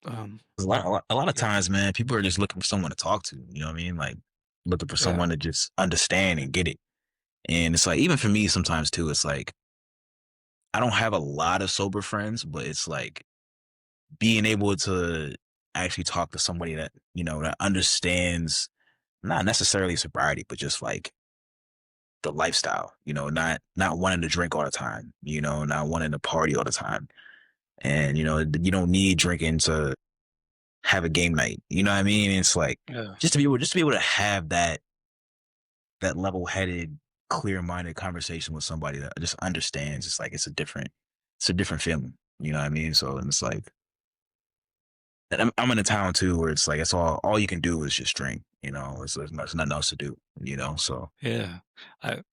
Um, 'Cause a lot of yeah, times, man, people are just looking for someone to talk to. You know what I mean? Like looking for yeah, someone to just understand and get it. And it's like, even for me, sometimes too, it's like I don't have a lot of sober friends, but it's like being able to actually talk to somebody that understands. not necessarily sobriety, but just like the lifestyle, not wanting to drink all the time, not wanting to party all the time. And, you don't need drinking to have a game night. You know what I mean? It's like Yeah. just to be able to have that level-headed, clear-minded conversation with somebody that just understands. It's like it's a different feeling. You know what I mean? So and it's like and I'm in a town too where it's like it's all you can do is just drink. There's nothing else to do. So Yeah.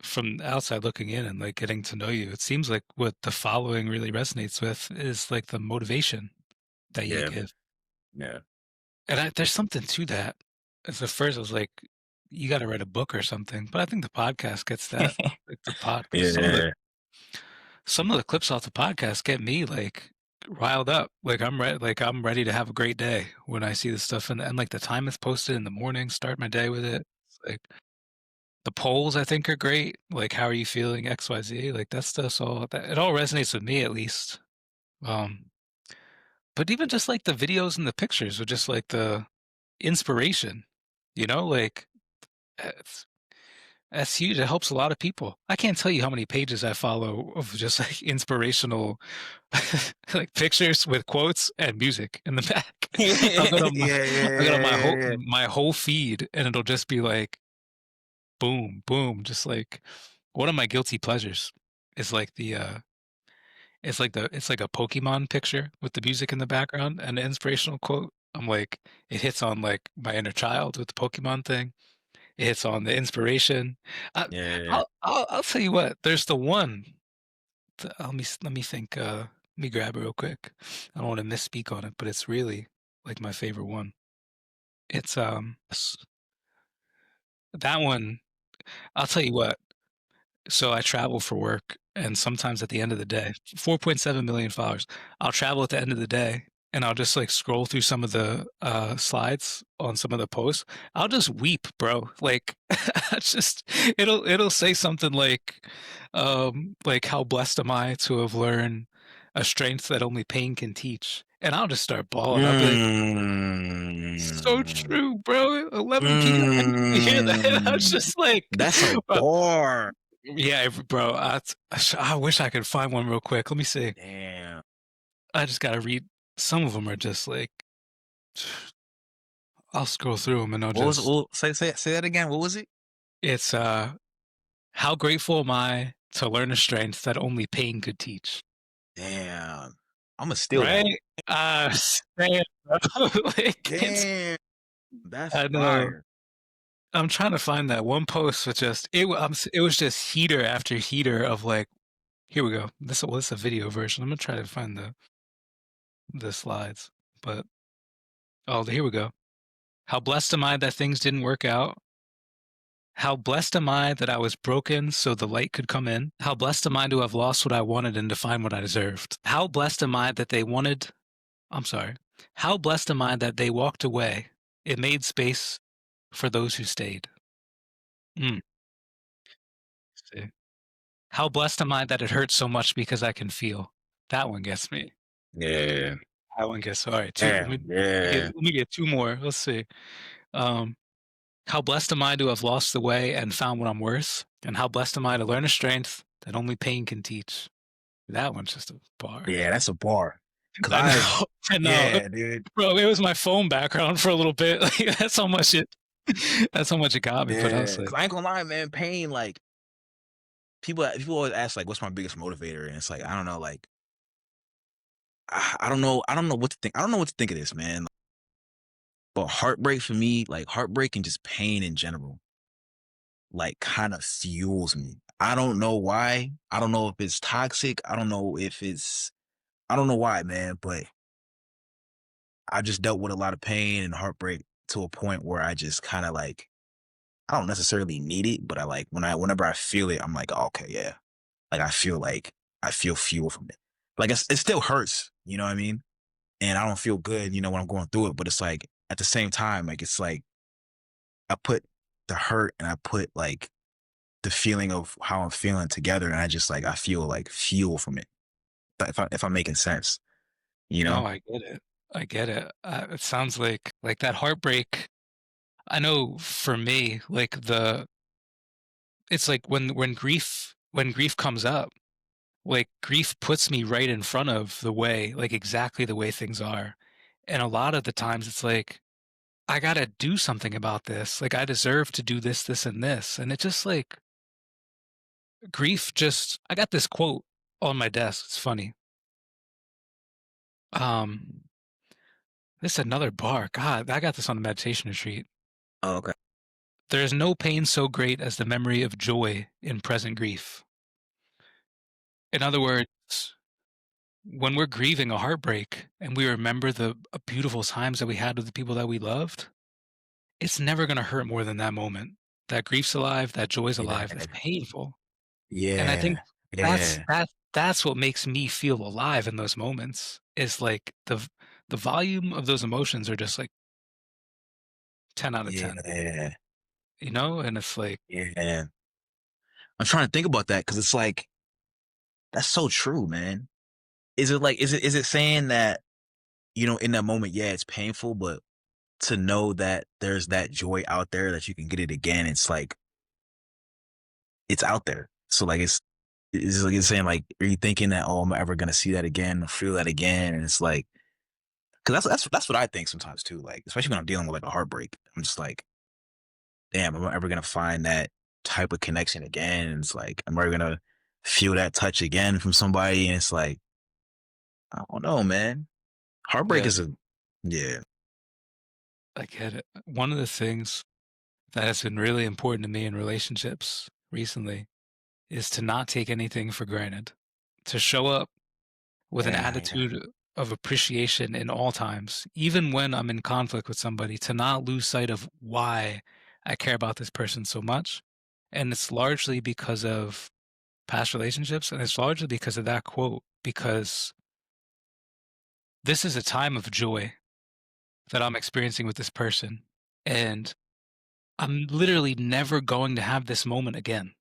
From the outside looking in and like getting to know you, it seems like what the following really resonates with is like the motivation that you yeah, give. yeah, And there's something to that. As at first, I was like, you got to write a book or something. But I think the podcast gets that. Like the pod, yeah, some of the clips off the podcast get me like riled up. Like I'm ready to have a great day when I see this stuff. And like the time it's posted in the morning, start my day with it. It's like the polls I think are great. Like, how are you feeling? XYZ. Like that stuff's all that it all resonates with me at least. Um, but even just like the videos and the pictures are just like the inspiration, like it's that's huge. It helps a lot of people. I can't tell you how many pages I follow of just like inspirational like pictures with quotes and music in the back. I'll go yeah, to my yeah, I'll go to my yeah, whole yeah. my whole feed and it'll just be like boom, boom, just like one of my guilty pleasures is like it's like a Pokemon picture with the music in the background and an inspirational quote. I'm like, it hits on like my inner child with the Pokemon thing. It hits on the inspiration. I, Yeah. I'll tell you what. There's the one. Let me think. Let me grab it real quick. I don't want to misspeak on it, but it's really like my favorite one. It's that one. I'll tell you what. So I travel for work, and sometimes at the end of the day, 4.7 million followers. I'll travel at the end of the day, and I'll just like scroll through some of the slides on some of the posts. I'll just weep, bro. Like, it's just it'll say something like how blessed am I to have learned a strength that only pain can teach, and I'll just start bawling. I'll be like, so Mm. true, bro. 11 p.m. I need to hear that. I was Mm. just like, That's a uh, bar. yeah, bro. I wish I could find one real quick. Let me see. Damn. I just gotta read. Some of them are just like I'll scroll through them and I'll What was it? just. Say that again. What was it? It's how grateful am I to learn a strength that only pain could teach. Damn. I'm gonna steal that. Right? Man, bro. Like it's. Damn. That's I know. fire. I'm trying to find that one post with just it was just heater after heater of like. Here we go. This is a video version. I'm gonna try to find the slides, but oh, here we go. How blessed am I that things didn't work out? How blessed am I that I was broken so the light could come in? How blessed am I to have lost what I wanted and to find what I deserved? How blessed am I that they wanted, I'm sorry. How blessed am I that they walked away? It made space for those who stayed. Mm, see. How blessed am I that it hurts so much because I can feel? That one gets me. Yeah. That one gets all right. Two. Damn. Yeah. Let me get two more. Let's see. Um, How blessed am I to have lost the way and found what I'm worth? And how blessed am I to learn a strength that only pain can teach? That one's just a bar. Yeah. That's a bar. Cause I I've know, I know, yeah, dude. bro. It was my phone background for a little bit. Like, that's how much it got me. But I Yeah. was Cause like, I ain't gonna lie, man. Pain, like people always ask like, what's my biggest motivator? And it's like I don't know, like I don't know what to think. I don't know what to think of this, man. But heartbreak for me, like heartbreak and just pain in general, like kind of fuels me. I don't know why. I don't know if it's toxic. I don't know why, man, but I just dealt with a lot of pain and heartbreak to a point where I just kind of like I don't necessarily need it, but I like whenever I feel it, I'm like, "Oh, okay, yeah." Like I feel fuel from it. Like it still hurts, you know what I mean? And I don't feel good, when I'm going through it, but it's like at the same time, like it's like I put the hurt and I put like the feeling of how I'm feeling together, and I just like I feel like fuel from it. If I'm making sense, you know? no, I get it. I get it. It sounds like that heartbreak. I know for me, like, it's like when grief comes up, like, grief puts me right in front of the way, like, exactly the way things are, and a lot of the times it's like, I gotta do something about this, like, I deserve to do this, this, and this, and it just, like, grief just I got this quote on my desk, it's funny. Um, this is another bar, god, I got this on a meditation retreat. Oh, okay. "There is no pain so great as the memory of joy in present grief." In other words, when we're grieving a heartbreak and we remember the beautiful times that we had with the people that we loved, it's never gonna hurt more than that moment. That grief's alive, that joy's alive, it's Yeah. painful, and I think Yeah. that's Yeah. that's what makes me feel alive in those moments, is, like, the volume of those emotions are just, like, 10 out of 10, Yeah. you know? And it's like Yeah. I'm trying to think about that because it's like, that's so true, man. Is it like, is it saying that, in that moment, yeah, it's painful, but to know that there's that joy out there that you can get it again, it's like it's out there. So like it's like it's saying like, are you thinking that, oh, I'm ever gonna see that again or feel that again? And it's like, because that's what I think sometimes too. Like, especially when I'm dealing with like a heartbreak, I'm just like, damn, am I ever gonna find that type of connection again? And it's like, am I ever gonna feel that touch again from somebody? And it's like, I don't know, man. Heartbreak yeah, is a yeah, I get it. One of the things that has been really important to me in relationships recently is to not take anything for granted, to show up with an yeah, yeah, attitude of appreciation in all times, even when I'm in conflict with somebody, to not lose sight of why I care about this person so much. And it's largely because of past relationships, and it's largely because of that quote, because this is a time of joy that I'm experiencing with this person. And I'm literally never going to have this moment again.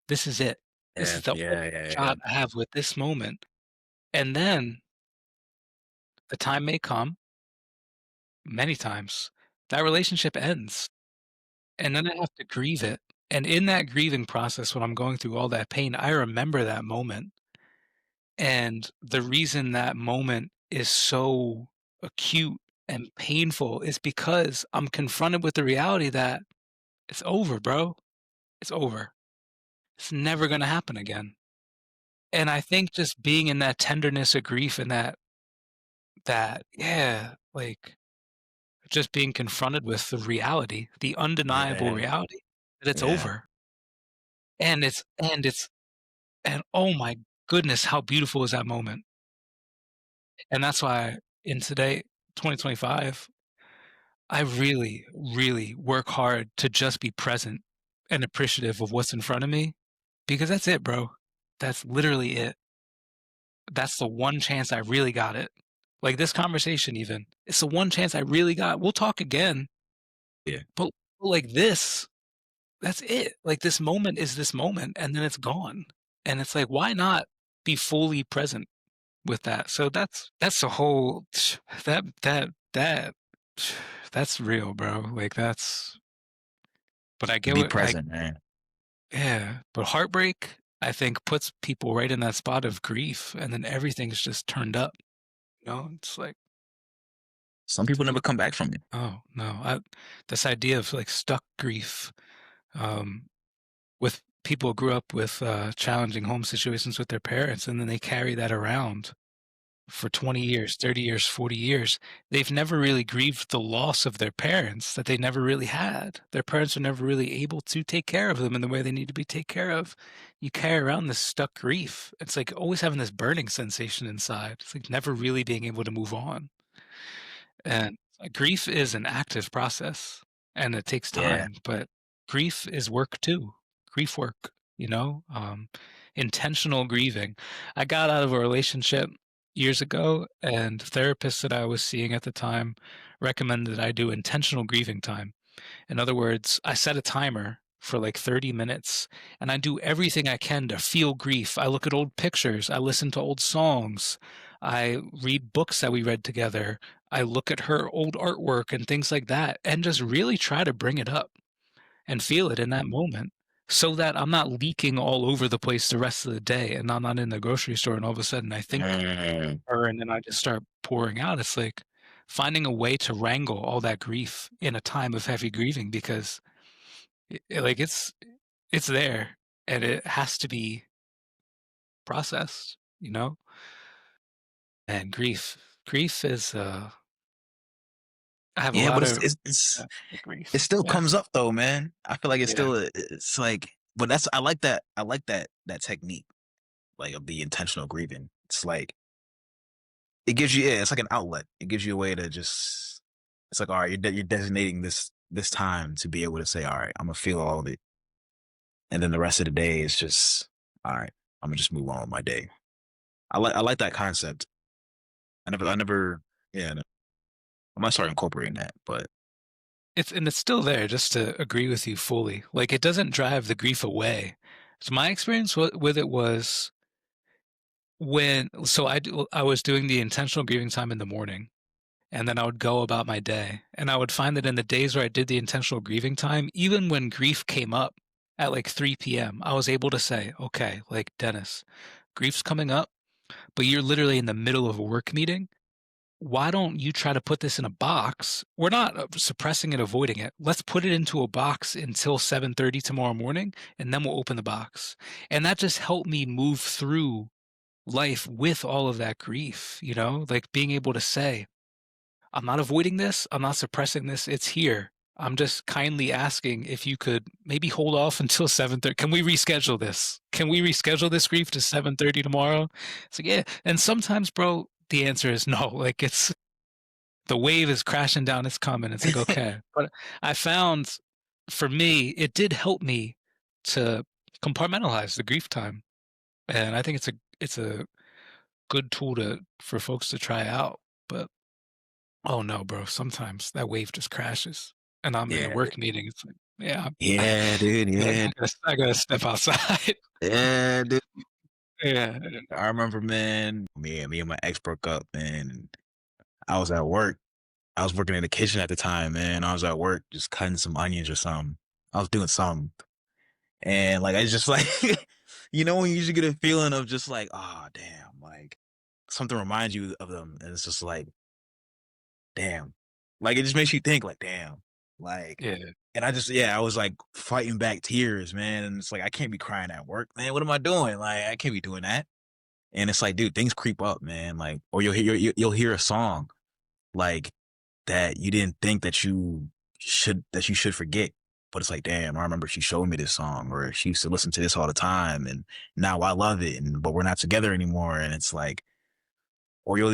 This is it. This yeah, is the only yeah, yeah, yeah. shot I have with this moment. And then the time may come, many times, that relationship ends. And then I have to grieve it. And in that grieving process, when I'm going through all that pain, I remember that moment. And the reason that moment is so acute and painful is because I'm confronted with the reality that it's over, bro. It's over. It's never going to happen again. And I think just being in that tenderness of grief and yeah, like, just being confronted with the reality, the undeniable Yeah, reality that it's yeah. over. And oh my goodness, how beautiful is that moment. And that's why in today, 2025, I really, really work hard to just be present and appreciative of what's in front of me, because that's it, bro. That's literally it. That's the one chance I really got it. Like this conversation even, it's the one chance I really got. We'll talk again, Yeah. but like this, that's it. Like this moment is this moment and then it's gone. And it's like, why not be fully present with that? So that's the whole that that's real, bro. Like that's but I To get be what I present, man. yeah. But heartbreak, I think, puts people right in that spot of grief and then everything's just turned up. You know? It's like Some people never come back from it. oh, no, this idea of, like, stuck grief, um, with people who grew up with, challenging home situations with their parents, and then they carry that around for 20 years, 30 years, 40 years. They've never really grieved the loss of their parents that they never really had. Their parents are never really able to take care of them in the way they need to be take care of. You carry around this stuck grief. It's like always having this burning sensation inside. It's like never really being able to move on. And grief is an active process and it takes Yeah, time, but grief is work too. Grief work, intentional grieving. I got out of a relationship years ago, and the therapist that I was seeing at the time recommended I do intentional grieving time. In other words, I set a timer for like 30 minutes, and I do everything I can to feel grief. I look at old pictures, I listen to old songs, I read books that we read together, I look at her old artwork and things like that, and just really try to bring it up and feel it in that moment so that I'm not leaking all over the place the rest of the day and I'm not in the grocery store and all of a sudden I think Mm. her and then I just start pouring out. It's like finding a way to wrangle all that grief in a time of heavy grieving because like it's there and it has to be processed, you know? And grief is I have a Yeah, lot but of it's uh, it grief. still Yeah. comes up though, man. I feel like it's Yeah. still it's like but that's I like that technique, like, of the intentional grieving. It's like it gives you yeah, it's like an outlet. It gives you a way to just it's like, all right, you're designating this time to be able to say, all right, I'm gonna feel all of it, and then the rest of the day is just all right. I'm gonna just move on with my day. I like that concept. I never yeah. I might start incorporating that, but It's still there, just to agree with you fully. Like, it doesn't drive the grief away. So my experience with it was I was doing the intentional grieving time in the morning, and then I would go about my day, and I would find that in the days where I did the intentional grieving time, even when grief came up at, like, 3 p.m., I was able to say, "Okay, like, Dennis, grief's coming up, but you're literally in the middle of a work meeting. Why don't you try to put this in a box? We're not suppressing and avoiding it. Let's put it into a box until 7:30 tomorrow morning, and then we'll open the box." And that just helped me move through life with all of that grief, like being able to say, I'm not avoiding this, I'm not suppressing this, it's here. I'm just kindly asking if you could maybe hold off until 7:30. Can we reschedule this? Can we reschedule this grief to 7:30 tomorrow? It's like, yeah. And sometimes, bro, the answer is no. Like it's the wave is crashing down, it's coming. It's like, okay. But I found for me, it did help me to compartmentalize the grief time. And I think it's a good tool to for folks to try out. But oh no, bro, sometimes that wave just crashes and I'm in a yeah, work meeting. It's like, yeah, yeah, dude, I yeah, gotta step outside. yeah, dude. Yeah. I remember, man, me and my ex broke up, man. And I was at work. I was working in the kitchen at the time, man. I was at work just cutting some onions or something. I was doing something. And like I just like when you just get a feeling of just like, oh damn, like something reminds you of them. And it's just like, damn. Like it just makes you think like, damn. Like Yeah. and I just yeah, I was like fighting back tears, man. And it's like I can't be crying at work, man. What am I doing? Like I can't be doing that. And it's like, dude, things creep up, man. Like, or you'll hear a song like that you didn't think that you should forget. But it's like, damn, I remember she showed me this song, or she used to listen to this all the time, and now I love it. And but we're not together anymore, and it's like, or you'll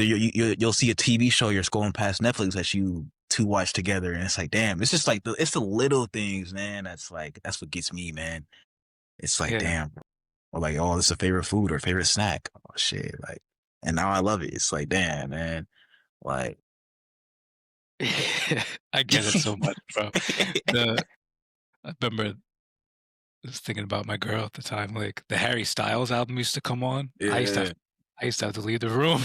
see a TV show you're scrolling past Netflix that you two watch together, and it's like, damn, it's just like it's the little things, man. That's what gets me, man. It's like, Yeah. damn, or like, oh, this is a favorite food or favorite snack. Oh shit, like, and now I love it. It's like, damn, man, like, I get it so much, bro. The I remember I was thinking about my girl at the time, like the Harry Styles album used to come on. yeah, I used to have to leave the room.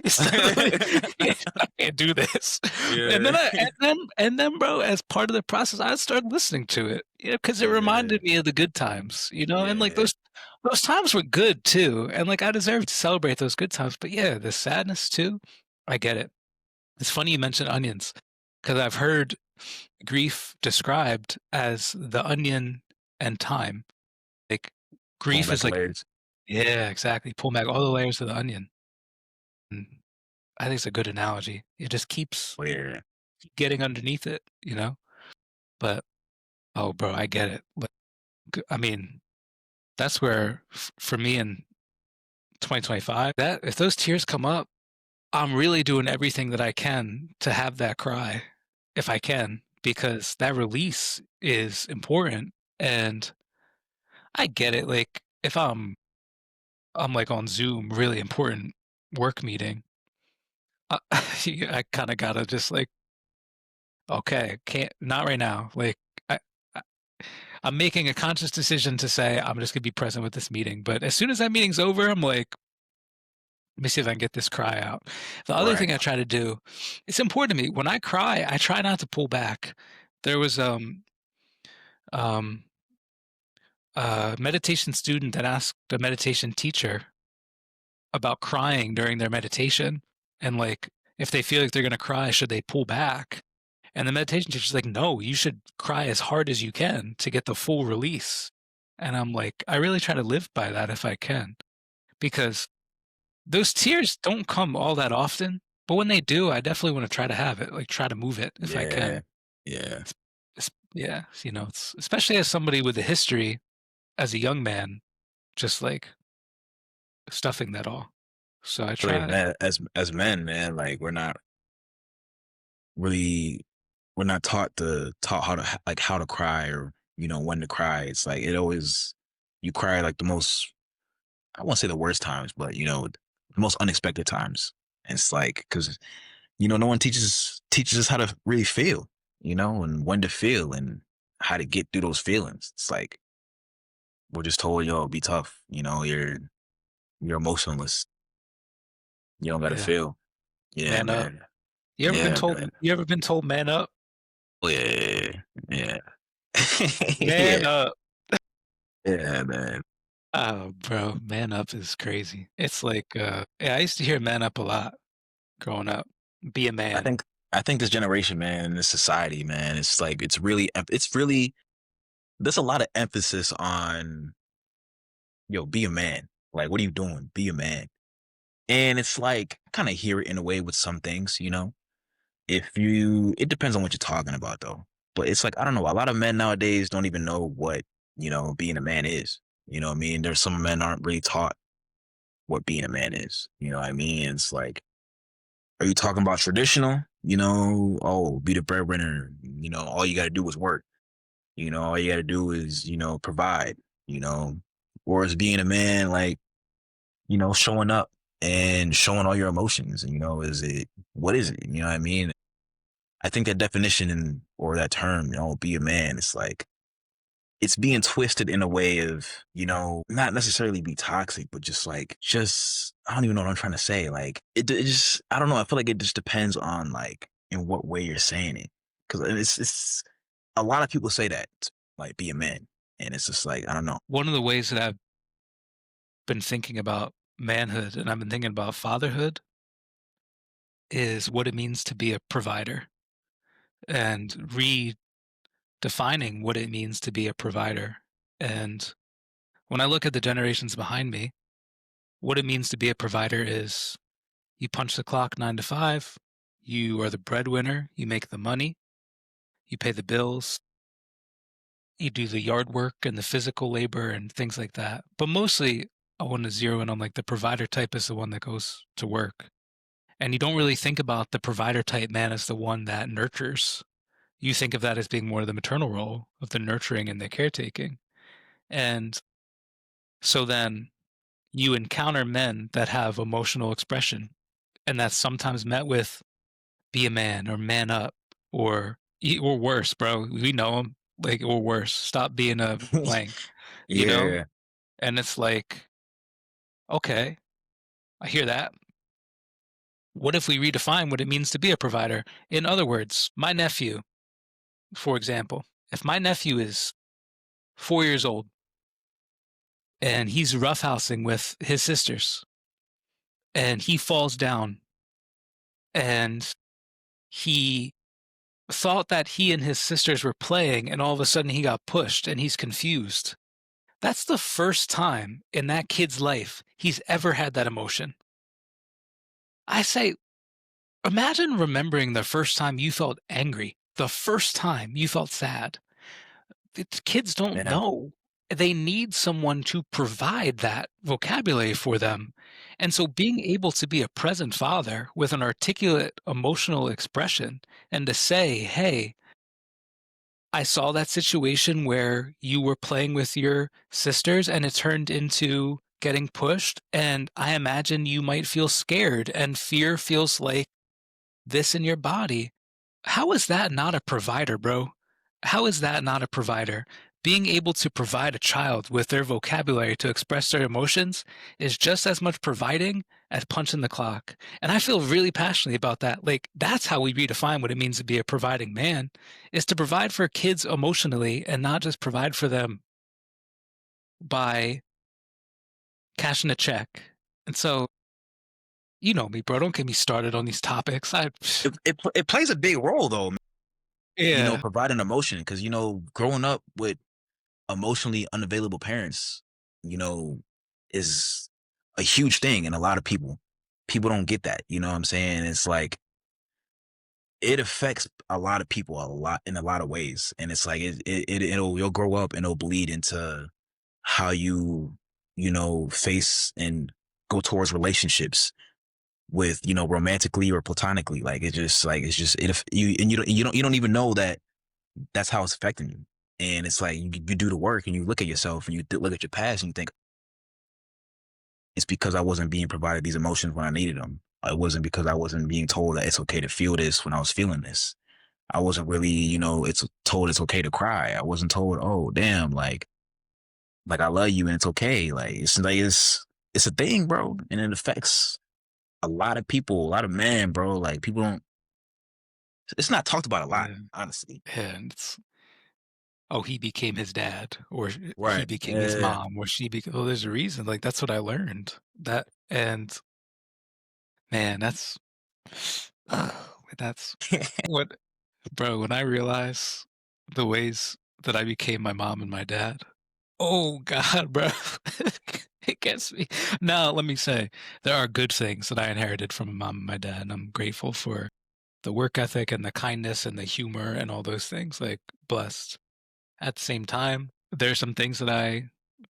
It's like, I can't do this. And then yeah, bro, as part of the process, I started listening to it, because it yeah, reminded me of the good times, and like yeah. those times were good too. And like I deserve to celebrate those good times. But yeah, the sadness too, I get it. It's funny you mentioned onions, because I've heard grief described as the onion and time. Like Pulling grief back is the like, layers. yeah, exactly. Pull back all the layers of the onion. And I think it's a good analogy. It just keeps Yeah, getting underneath it. But oh, bro, I get it. Like, I mean, that's where for me in 2025, that if those tears come up, I'm really doing everything that I can to have that cry, if I can, because that release is important. And I get it. Like if I'm like on Zoom, really important work meeting, I, I kind of gotta just like, okay, can't not right now. Like I I'm making a conscious decision to say I'm just gonna be present with this meeting. But as soon as that meeting's over, I'm like, let me see if I can get this cry out. The other Right. thing I try to do, it's important to me. When I cry, I try not to pull back. There was um a meditation student that asked a meditation teacher about crying during their meditation and like if they feel like they're gonna cry, should they pull back? And the meditation teacher's like, no, you should cry as hard as you can to get the full release. And I'm like, I really try to live by that if I can, because those tears don't come all that often. But when they do, I definitely want to try to have it, like try to move it if I Yeah. can. Yeah. Yeah, it's especially as somebody with a history as a young man, just like stuffing that all. So I So try. as men, man, like really we're not taught how to like how to cry or when to cry. It's like it always you cry like the most I won't say the worst times, but the most unexpected times. And it's like because no one teaches us how to really feel, and when to feel and how to get through those feelings. It's like we're just told, yo, be tough. You're emotionless. You don't got to Yeah, feel. Yeah, man up. man. You ever been Yeah, told? man. You ever been told man up? Oh, yeah, yeah, Man yeah, up. yeah, man. Oh, bro, man up is crazy. It's like, yeah, I used to hear man up a lot growing up. Be a I man. think I think this generation, man, this society, man, it's like it's really there's a lot of emphasis on yo, be a man. Like, what are you doing? Be a man. And it's like kind of hear it in a way with some things. If you it depends on what you're talking about though. But it's like, I don't know, a lot of men nowadays don't even know what, being a man is. You know what I mean? There's some men aren't really taught what being a man is. You know what I mean? It's like, are you talking about traditional? Oh, be the breadwinner. All you got to do is work. All you got to do is, provide, you know, or is being a man like, showing up and showing all your emotions. And, what is it? You know what I mean? I think that definition or that term, be a man, it's like, it's being twisted in a way of, not necessarily be toxic, but just, I don't even know what I'm trying to say. Like, it just, I don't know. I feel like it just depends on like in what way you're saying it. Cause it's a lot of people say that, like, be a man. And it's just like, I don't know. One of the ways that I've been thinking about manhood and I've been thinking about fatherhood is what it means to be a provider and redefining what it means to be a provider. And when I look at the generations behind me, what it means to be a provider is you punch the clock 9 to 5, you are the breadwinner, you make the money, you pay the bills, you do the yard work and the physical labor and things like that. But mostly, I want to zero in on like the provider type is the one that goes to work. And you don't really think about the provider type man as the one that nurtures. You think of that as being more of the maternal role of the nurturing and the caretaking. And so then you encounter men that have emotional expression, and that's sometimes met with be a man or man up or worse, bro. We know them, like, or worse. Stop being a blank, you know? Yeah. And it's like, okay, I hear that. What if we redefine what it means to be a provider? In other words, my nephew, for example, if my nephew is 4 years old and he's roughhousing with his sisters and he falls down and he thought that he and his sisters were playing and all of a sudden he got pushed and he's confused. That's the first time in that kid's life he's ever had that emotion. I say, imagine remembering the first time you felt angry, the first time you felt sad. Kids don't Yeah. know. They need someone to provide that vocabulary for them. And so being able to be a present father with an articulate emotional expression and to say, hey, I saw that situation where you were playing with your sisters and it turned into getting pushed. And I imagine you might feel scared, and fear feels like this in your body. How is that not a provider, bro? How is that not a provider? being able to provide a child with their vocabulary to express their emotions is just as much providing as punching the clock. And I feel really passionately about that. Like, that's how we redefine what it means to be a providing man, is to provide for kids emotionally and not just provide for them by cashing a check. And so, you know me, bro. Don't get me started on these topics. It plays a big role though, Yeah, providing emotion because growing up with emotionally unavailable parents, you know, is a huge thing in a lot of people. People don't get that, you know what I'm saying? It's like it affects a lot of people a lot in a lot of ways. And it's like you'll grow up and it'll bleed into how face and go towards relationships with, romantically or platonically. Like it's just it you and you don't even know that that's how it's affecting you. And it's like you do the work and you look at yourself and you look at your past and you think it's because I wasn't being provided these emotions when I needed them. It wasn't because I wasn't being told that it's okay to feel this when I was feeling this. I wasn't really, it's told it's okay to cry. I wasn't told, oh damn, like I love you and it's okay. It's a thing, bro, and it affects a lot of people, a lot of men, bro. Like people don't. It's not talked about a lot, yeah, honestly. and it's, oh, he became his dad, or he Right. became his Yeah. mom, or she became. Oh, there's a reason. Like, that's what I learned. That, and man, that's what, bro. When I realize the ways that I became my mom and my dad, oh God, bro, it gets me. Now, let me say, there are good things that I inherited from my mom and my dad, and I'm grateful for the work ethic and the kindness and the humor and all those things. Like, blessed. At the same time, there's some things that I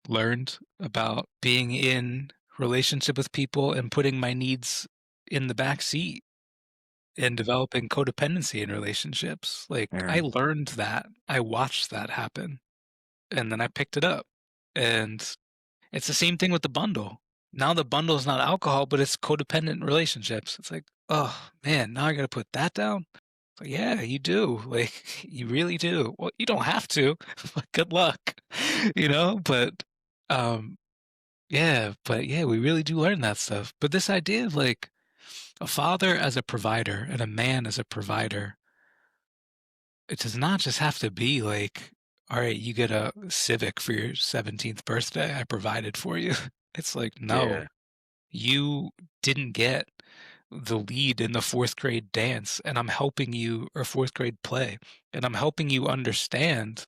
learned about being in relationship with people and putting my needs in the back seat and developing codependency in relationships. Like, Yeah. I learned that. I watched that happen, and then I picked it up. And it's the same thing with the bundle. Now the bundle is not alcohol, but it's codependent relationships. It's like, oh man, now I gotta put that down. Like, yeah, you do. Like, you really do. Well, you don't have to, but good luck, But, um, yeah, we really do learn that stuff. But this idea of like a father as a provider and a man as a provider, it does not just have to be like, all right, you get a Civic for your 17th birthday. I provided for you. It's like, no, Yeah. you didn't get the lead in the fourth grade dance, and I'm helping you, or fourth grade play, and I'm helping you understand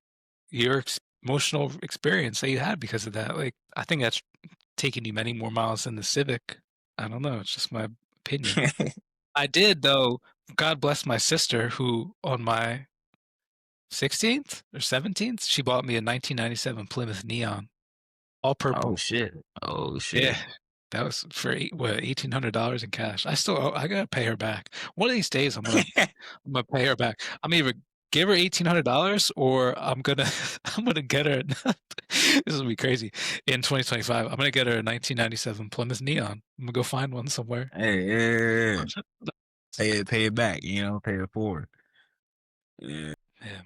your emotional experience that you had because of that. Like, I think that's taken you many more miles than the Civic. I don't know. It's just my opinion. I did, though. God bless my sister, who on my 16th or 17th, she bought me a 1997 Plymouth Neon, all Oh purple. shit. Oh Yeah, shit. that was for $1,800 in cash. I gotta pay her back. One of these days, I'm gonna pay her back. I'm either give her $1,800 or I'm gonna I'm gonna get her. This will be crazy. In 2025, I'm gonna get her a 1997 Plymouth Neon. I'm gonna go find one somewhere. Hey, yeah, yeah, yeah. Pay it back, pay it forward. Yeah. Yeah,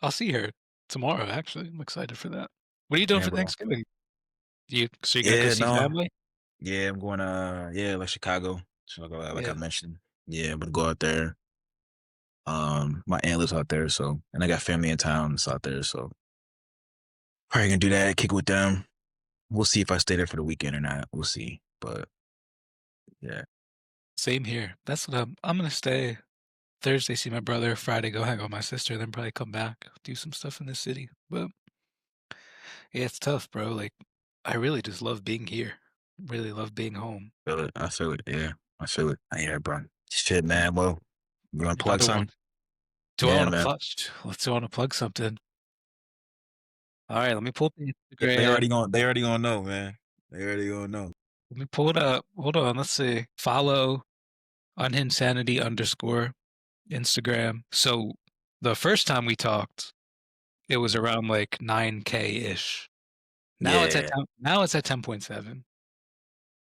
I'll see her tomorrow. Actually, I'm excited for that. What are you doing Yeah, for bro. Thanksgiving? So you're gonna go Yeah, see no. family? Yeah, I'm going like Chicago. So like I Yeah, mentioned. Yeah, I'm gonna go out there. My aunt lives out there, so and I got family in town that's out there, so probably gonna do that, kick it with them. We'll see if I stay there for the weekend or not. We'll see. But yeah, same here. That's what I'm gonna stay Thursday, see my brother. Friday, go hang out with my sister, then probably come back, do some stuff in the city. But yeah, it's tough, bro. Like, I really just love being here. Really love being home. feel it. I feel it. Yeah, I feel it. Yeah, bro. Shit, Yeah. man. Well, you wanna plug Another one. something? Do I Yeah, want to man. plug? Let's want to plug something. All right, let me pull up the Yeah, they already Instagram. gonna they already gonna know, man. They already gonna know. Let me pull it up. Hold on. Let's see. Follow unhinsanity underscore Instagram. So the first time we talked, it was around like 9K ish. Yeah. Now it's at 10.7.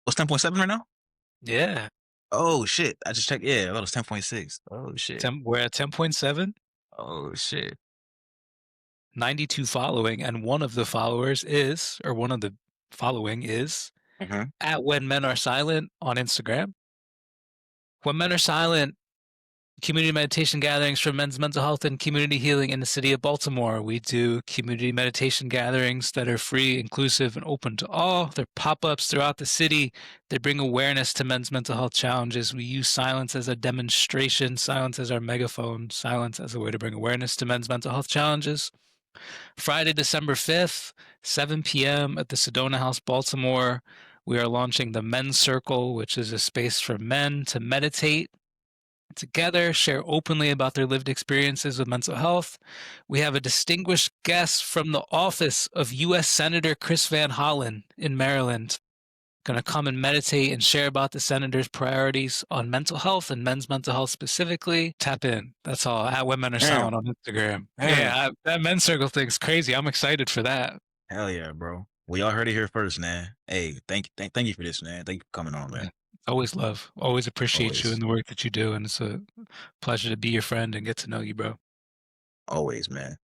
What's 10.7 right now? Yeah. Oh shit. I just checked. Yeah, that was 10.6. Oh shit. We're at 10.7. Oh shit. 92 following, and one of the followers is, or one of the following is Mhm. at When Men Are Silent on Instagram. When Men Are Silent, community meditation gatherings for men's mental health and community healing in the city of Baltimore. We do community meditation gatherings that are free, inclusive, and open to all. They're pop ups throughout the city. They bring awareness to men's mental health challenges. We use silence as a demonstration, silence as our megaphone, silence as a way to bring awareness to men's mental health challenges. Friday, December 5th, 7 p.m. at the Sedona House, Baltimore. We are launching the Men's Circle, which is a space for men to meditate together, share openly about their lived experiences with mental health. We have a distinguished guest from the office of U.S. Senator Chris Van Hollen in Maryland, going to come and meditate and share about the senator's priorities on mental health and men's mental health specifically. Tap in. That's all. At Women Are Silent Damn, on Instagram. damn. Yeah, that men's circle thing's crazy. I'm excited for that. Hell yeah, bro. We all heard it here first, man. Hey, thank you for this, man. Thank you for coming on, Yeah. man. Always love. Always appreciate you Always, and the work that you do. And it's a pleasure to be your friend and get to know you, bro. always, man.